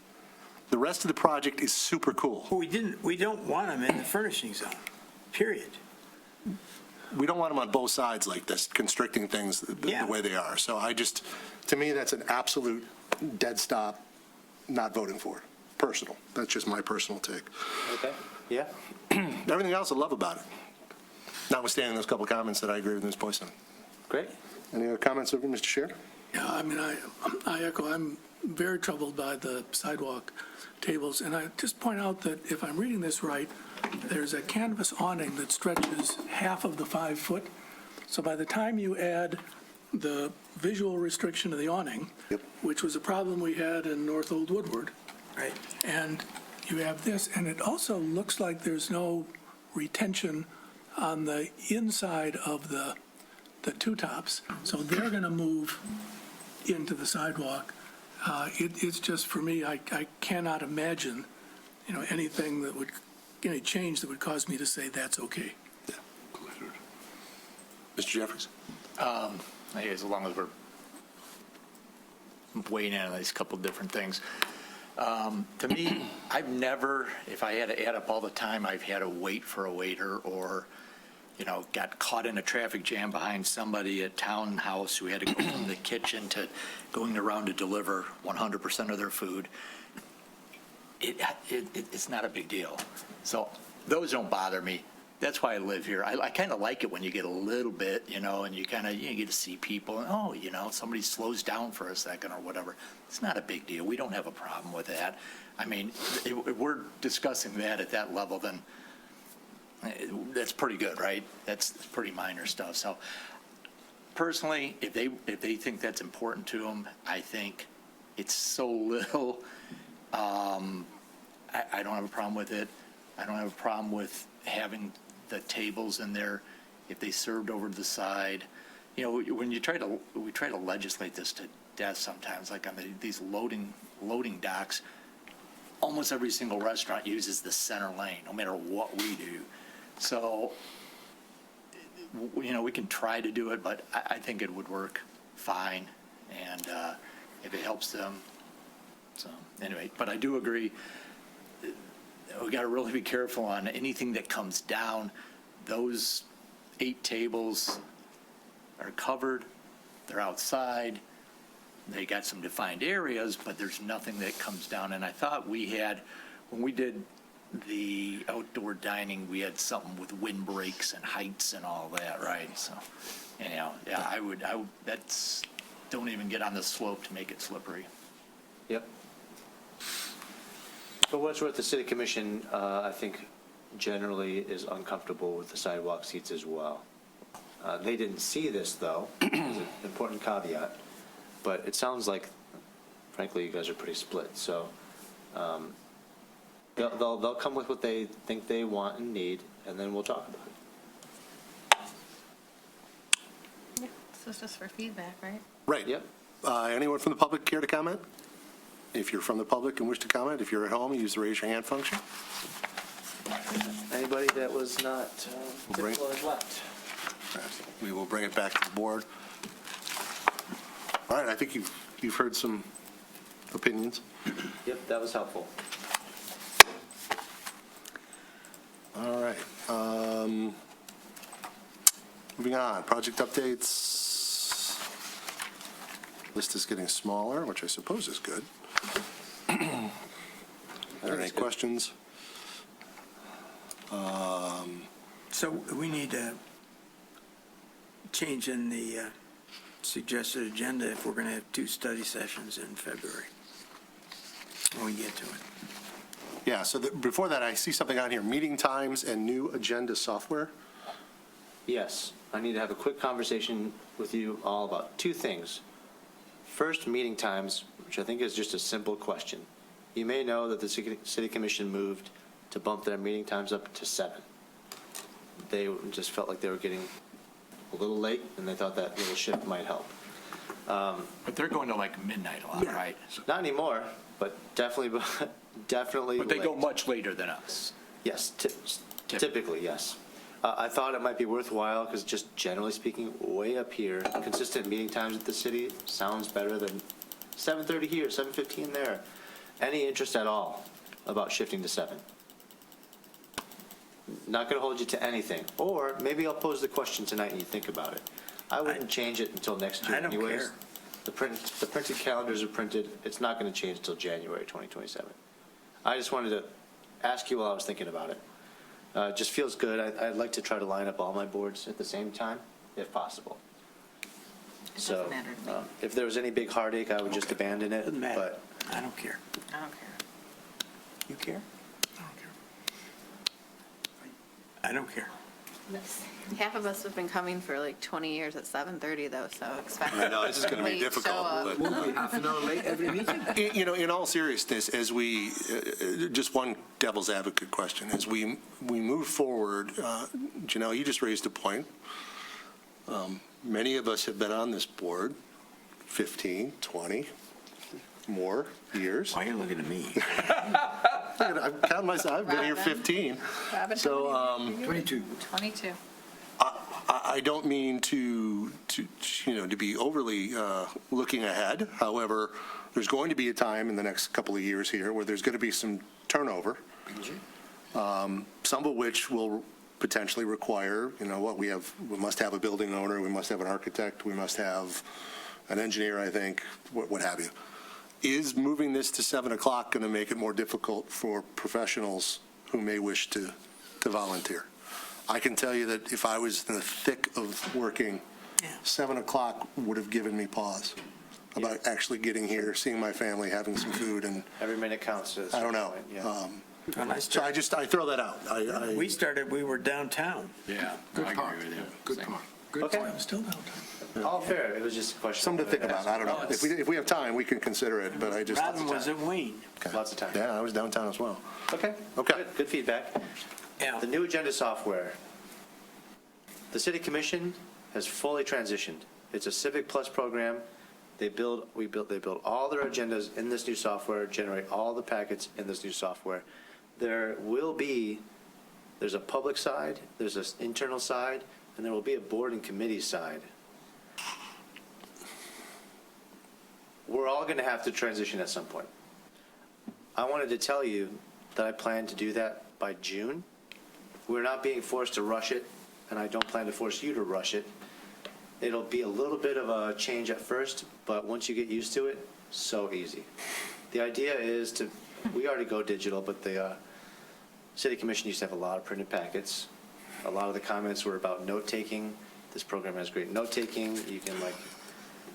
The rest of the project is super cool. Well, we don't want them in the furnishing zone, period. We don't want them on both sides like this, constricting things the way they are. So to me, that's an absolute dead stop, not voting for it. Personal. That's just my personal take. Okay. Yeah. Everything else I love about it, notwithstanding those couple comments that I agree with Ms. Boyce on. Great. Any other comments over Mr. Chair? Yeah, I mean, I echo, I'm very troubled by the sidewalk tables, and I just point out that if I'm reading this right, there's a canvas awning that stretches half of the 5 foot. So by the time you add the visual restriction of the awning, which was a problem we had in North Old Woodward, Right. and you have this, and it also looks like there's no retention on the inside of the 2-tops, so they're going to move into the sidewalk. It's just, for me, I cannot imagine, anything that would, any change that would cause me to say that's okay. Mr. Jeffries? I guess as long as we're weighing in on these couple different things. To me, I've never, if I had to add up all the time, I've had to wait for a waiter or, got caught in a traffic jam behind somebody at Townhouse who had to go from the kitchen to going around to deliver 100% of their food. It's not a big deal. So those don't bother me. That's why I live here. I kind of like it when you get a little bit, and you kind of you get to see people. And, somebody slows down for a second or whatever. It's not a big deal. We don't have a problem with that. I mean, if we're discussing that at that level, then that's pretty good, right? That's pretty minor stuff. So personally, if they think that's important to them, I think it's so little. I don't have a problem with it. I don't have a problem with having the tables in there if they served over to the side. When we try to legislate this to death sometimes, like on these loading docks, almost every single restaurant uses the center lane, no matter what we do. So, we can try to do it, but I think it would work fine, and if it helps them. So, anyway, but I do agree, we got to really be careful on anything that comes down. Those 8 tables are covered, they're outside, they got some defined areas, but there's nothing that comes down. And I thought we had when we did the outdoor dining, we had something with windbreaks and heights and all that, right? So, anyhow, yeah, I would, that's, don't even get on the slope to make it slippery. Yep. For what it's worth, the city commission, I think, generally is uncomfortable with the sidewalk seats as well. They didn't see this, though, is an important caveat, but it sounds like, frankly, you guys are pretty split, so they'll come with what they think they want and need, and then we'll talk about it. This is just for feedback, right? Right. Yep. Anyone from the public care to comment? If you're from the public and wish to comment, if you're at home, use the raise your hand function. Anybody that was not Bring- typical has left. We will bring it back to the board. All right, I think you've heard some opinions. Yep, that was helpful. All right. Moving on, project updates. List is getting smaller, which I suppose is good. Are there any questions? So we need to change in the suggested agenda if we're going to have 2 study sessions in February, when we get to it. Yeah, so before that, I see something on here, meeting times and new agenda software. Yes, I need to have a quick conversation with you all about 2 things. First, meeting times, which I think is just a simple question. You may know that the city commission moved to bump their meeting times up to 7. They just felt like they were getting a little late, and they thought that little shift might help. But they're going to like midnight a lot, right? Not anymore, but definitely, definitely. But they go late. much later than us. Yes, typically, yes. I thought it might be worthwhile, because just generally speaking, way up here, consistent meeting times at the city sounds better than 7:30 here, 7:15 there. Any interest at all about shifting to 7? Not going to hold you to anything. Or maybe I'll pose the question tonight and you think about it. I wouldn't change it until next year I don't anyways. care. The printed calendars are printed. It's not going to change until January 2027. I just wanted to ask you while I was thinking about it. It just feels good. I'd like to try to line up all my boards at the same time, if possible. It So, doesn't matter to me. if there was any big heartache, I would just abandon it. Doesn't matter. But I don't care. I don't care. You care? I don't care. I don't care. Half of us have been coming for like 20 years at 7:30 though, so expect. I know, this is gonna be late show difficult, up. but- Half an hour late every meeting? You know, in all seriousness, as we, just one devil's advocate question, as we move forward, Janelle, you just raised a point. Many of us have been on this board 15, 20, more years. Why are you looking at me? I've counted myself, I've been here 15. Robin, So, how many years? 22. 22. I don't mean to be overly looking ahead. However, there's going to be a time in the next couple of years here where there's going to be some turnover, some of which will potentially require, we must have a building owner, we must have an architect, we must have an engineer, I think, what have you. Is moving this to 7 o'clock going to make it more difficult for professionals who may wish to volunteer? I can tell you that if I was in the thick of working, 7 o'clock would have given me pause about actually getting here, seeing my family, having some food, and every minute counts. I don't know. When I So I throw that out. We started, we were downtown. Yeah, I agree with you. Good point. Good Okay. point. I'm still downtown. All fair. It was just a question. Something to think about. I don't know. If we have time, we can consider it, but I just. Robin was at Wayne. Okay. Lots of time. Yeah, I was downtown as well. Okay. Okay. Good feedback. Yeah. The new agenda software. The city commission has fully transitioned. It's a Civic Plus program. They build all their agendas in this new software, generate all the packets in this new software. There's a public side, there's an internal side, and there will be a board and committee side. We're all going to have to transition at some point. I wanted to tell you that I plan to do that by June. We're not being forced to rush it, and I don't plan to force you to rush it. It'll be a little bit of a change at first, but once you get used to it, so easy. The idea is to we already go digital, but the city commission used to have a lot of printed packets. A lot of the comments were about note-taking. This program has great note-taking. You can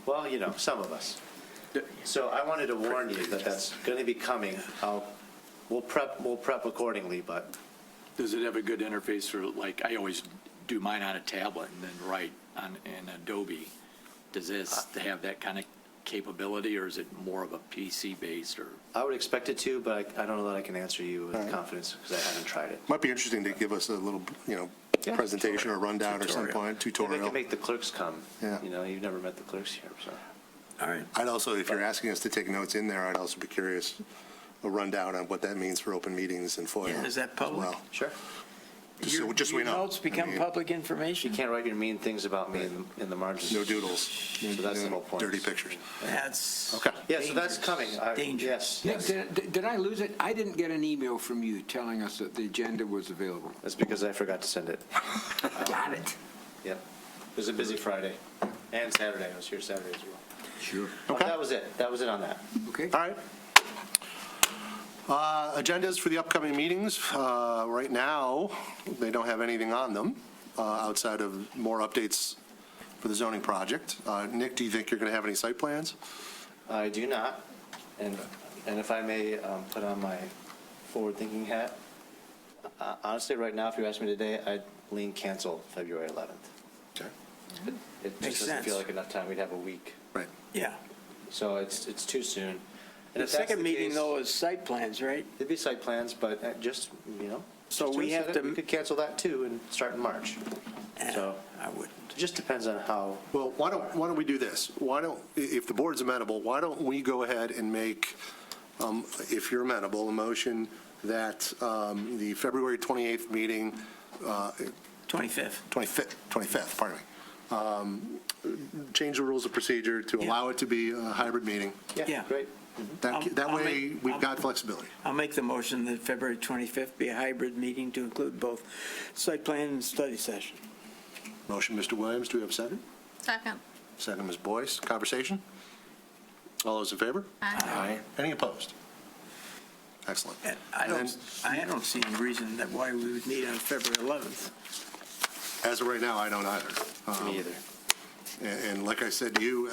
well, some of us. So I wanted to warn you that that's going to be coming. We'll prep accordingly, but Does it have a good interface for, like, I always do mine on a tablet and then write in Adobe. Does this have that kind of capability, or is it more of a PC based, or? I would expect it to, but I don't know that I can answer you with confidence because I haven't tried it. Might be interesting to give us a little, presentation or rundown or some point, Maybe I tutorial. can make the clerks come. Yeah. You've never met the clerks here, so. All right. I'd also, if you're asking us to take notes in there, I'd also be curious, a rundown on what that means for open meetings and FOIA. Yeah, is that as public? well. Sure. Just so we Your know. notes become I mean, public information? You can't write your mean things about me in the margins. No doodles. So that's the whole point. Dirty pictures. That's. Okay. Yeah, so that's coming. Dangerous. Yes. Nick, did I lose it? I didn't get an email from you telling us that the agenda was available. That's because I forgot to send it. Got it. Yep. It was a busy Friday and Saturday. I was here Saturday as well. Sure. Okay. That was it. That was it on that. Okay. All right. Agendas for the upcoming meetings. Right now, they don't have anything on them outside of more updates for the zoning project. Nick, do you think you're going to have any site plans? I do not. And if I may put on my forward-thinking hat, honestly, right now, if you asked me today, I'd lean cancel February 11th. Okay. It Makes just doesn't feel sense. like enough time. We'd have a week. Right. Yeah. So it's too soon. And The if that's second meeting, case, though, is site plans, right? There'd be site plans, but just, So just we have consider- to- We could cancel that too and start in March. So I wouldn't. it just depends on how. Well, why don't we do this? If the board's amenable, why don't we go ahead and make, if you're amenable, a motion that the February 28th meeting, 25th. 25th, pardon me, change the rules of procedure to allow it to be a hybrid meeting. Yeah. Great. That I'll way, make- we've got flexibility. I'll make the motion that February 25th be a hybrid meeting to include both site plan and study session. Motion, Mr. Williams, do we have a second? Second. Second, Ms. Boyce. Conversation? All those in favor? Aye. Any opposed? Excellent. And I don't see any reason that why we would meet on February 11th. As of right now, I don't either. Me either. And like I said to you,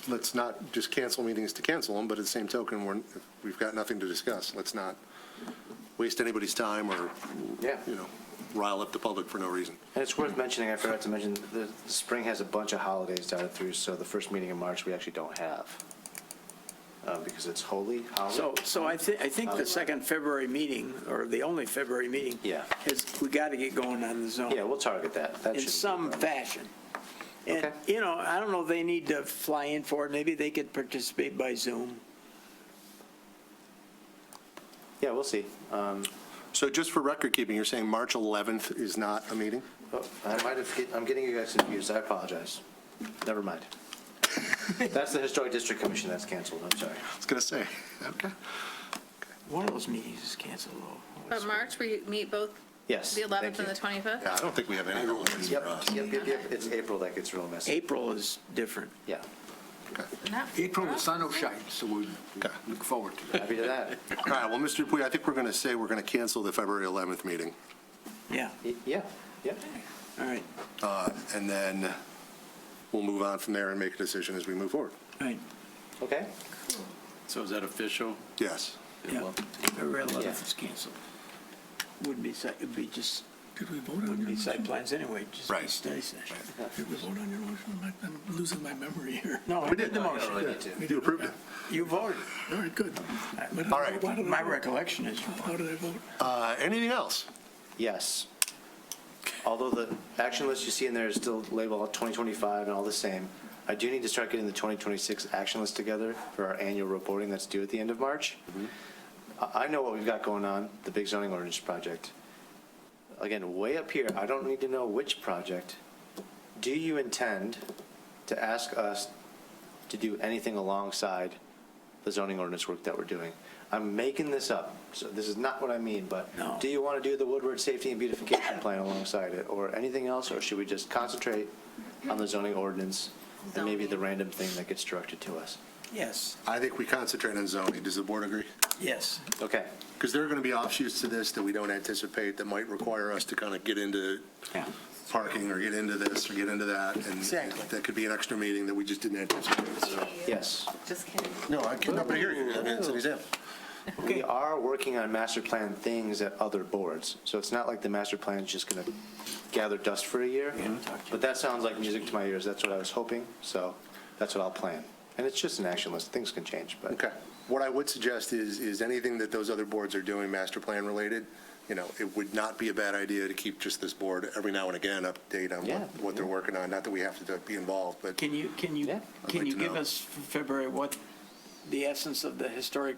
let's not just cancel meetings to cancel them, but at the same token, we've got nothing to discuss. Let's not waste anybody's time or, Yeah. rile up the public for no reason. And it's worth mentioning, I forgot to mention, the spring has a bunch of holidays dotted through, so the first meeting in March we actually don't have. Because it's holy holiday. So I think the second February meeting, or the only February meeting. Yeah. We got to get going on the zone. Yeah, we'll target that. That In should be some fun. fashion. And, Okay. I don't know if they need to fly in for it. Maybe they could participate by Zoom. Yeah, we'll see. So just for record keeping, you're saying March 11th is not a meeting? I'm getting you guys confused. I apologize. Never mind. That's the Historic District Commission that's canceled. I'm sorry. I was going to say, okay. One of those meetings is canceled, though. But March, we meet both Yes. the 11th thank and you. the 25th? Yeah, I don't think we have any holidays for Yep, us. yep. It's April that gets real messy. April is different. Yeah. No. April, the sun will shine, so we look forward to that. Happy to that. All right, well, Mr. Dupuy, I think we're going to say we're going to cancel the February 11th meeting. Yeah, Yeah, yeah. all right, And then we'll move on from there and make a decision as we move forward. all right. Okay. So is that official? Yes. Yeah, February Yeah. 11th is canceled. Wouldn't be, it'd be just, Did we vote on wouldn't your be site motion? plans anyway, just be Right. study session. Did we vote on your motion? I'm losing my memory here. No, I did the No, you motion. don't really need to. You approved it. You voted. All right, good. All right. Why did I My vote? recollection is you How voted. did I vote? Anything else? Yes. Although the action list you see in there is still labeled 2025 and all the same, I do need to start getting the 2026 action list together for our annual reporting that's due at the end of March. I know what we've got going on, the big zoning ordinance project. Again, way up here, I don't need to know which project. Do you intend to ask us to do anything alongside the zoning ordinance work that we're doing? I'm making this up, so this is not what I mean, but No. do you want to do the Woodward Safety and Beautification Plan alongside it, or anything else, or should we just concentrate on the zoning ordinance and maybe the random thing that gets directed to us? Yes, I think we concentrate on zoning. Does the board agree? yes. Okay. Because there are going to be offshoots to this that we don't anticipate that might require us to kind of get into Yeah. parking or get into this or get into that. And Exactly. that could be an extra meeting that we just didn't anticipate, so. Yes. Just kidding. No, I can't help but hear you. I mean, it's an example. We are working on master plan things at other boards, so it's not like the master plan is just going to gather dust for a year. But that sounds like music to my ears. That's what I was hoping, so that's what I'll plan. And it's just an action list. Things can change, but. Okay. What I would suggest is anything that those other boards are doing master plan related, it would not be a bad idea to keep just this board every now and again update on Yeah, what they're working on. Not that we have to be involved, but Can you Yeah. I'd like to give know. us for February what the essence of the historic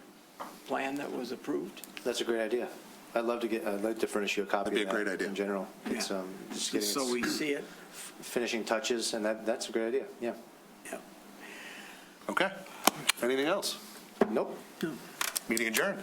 plan that was approved? That's a great idea. I'd like to furnish you a copy That'd be of a great that idea. in general. It's, Yeah. just getting So we see it. finishing touches, and that's a great idea, yeah. Yeah. okay. Anything else? Nope. Meeting adjourned.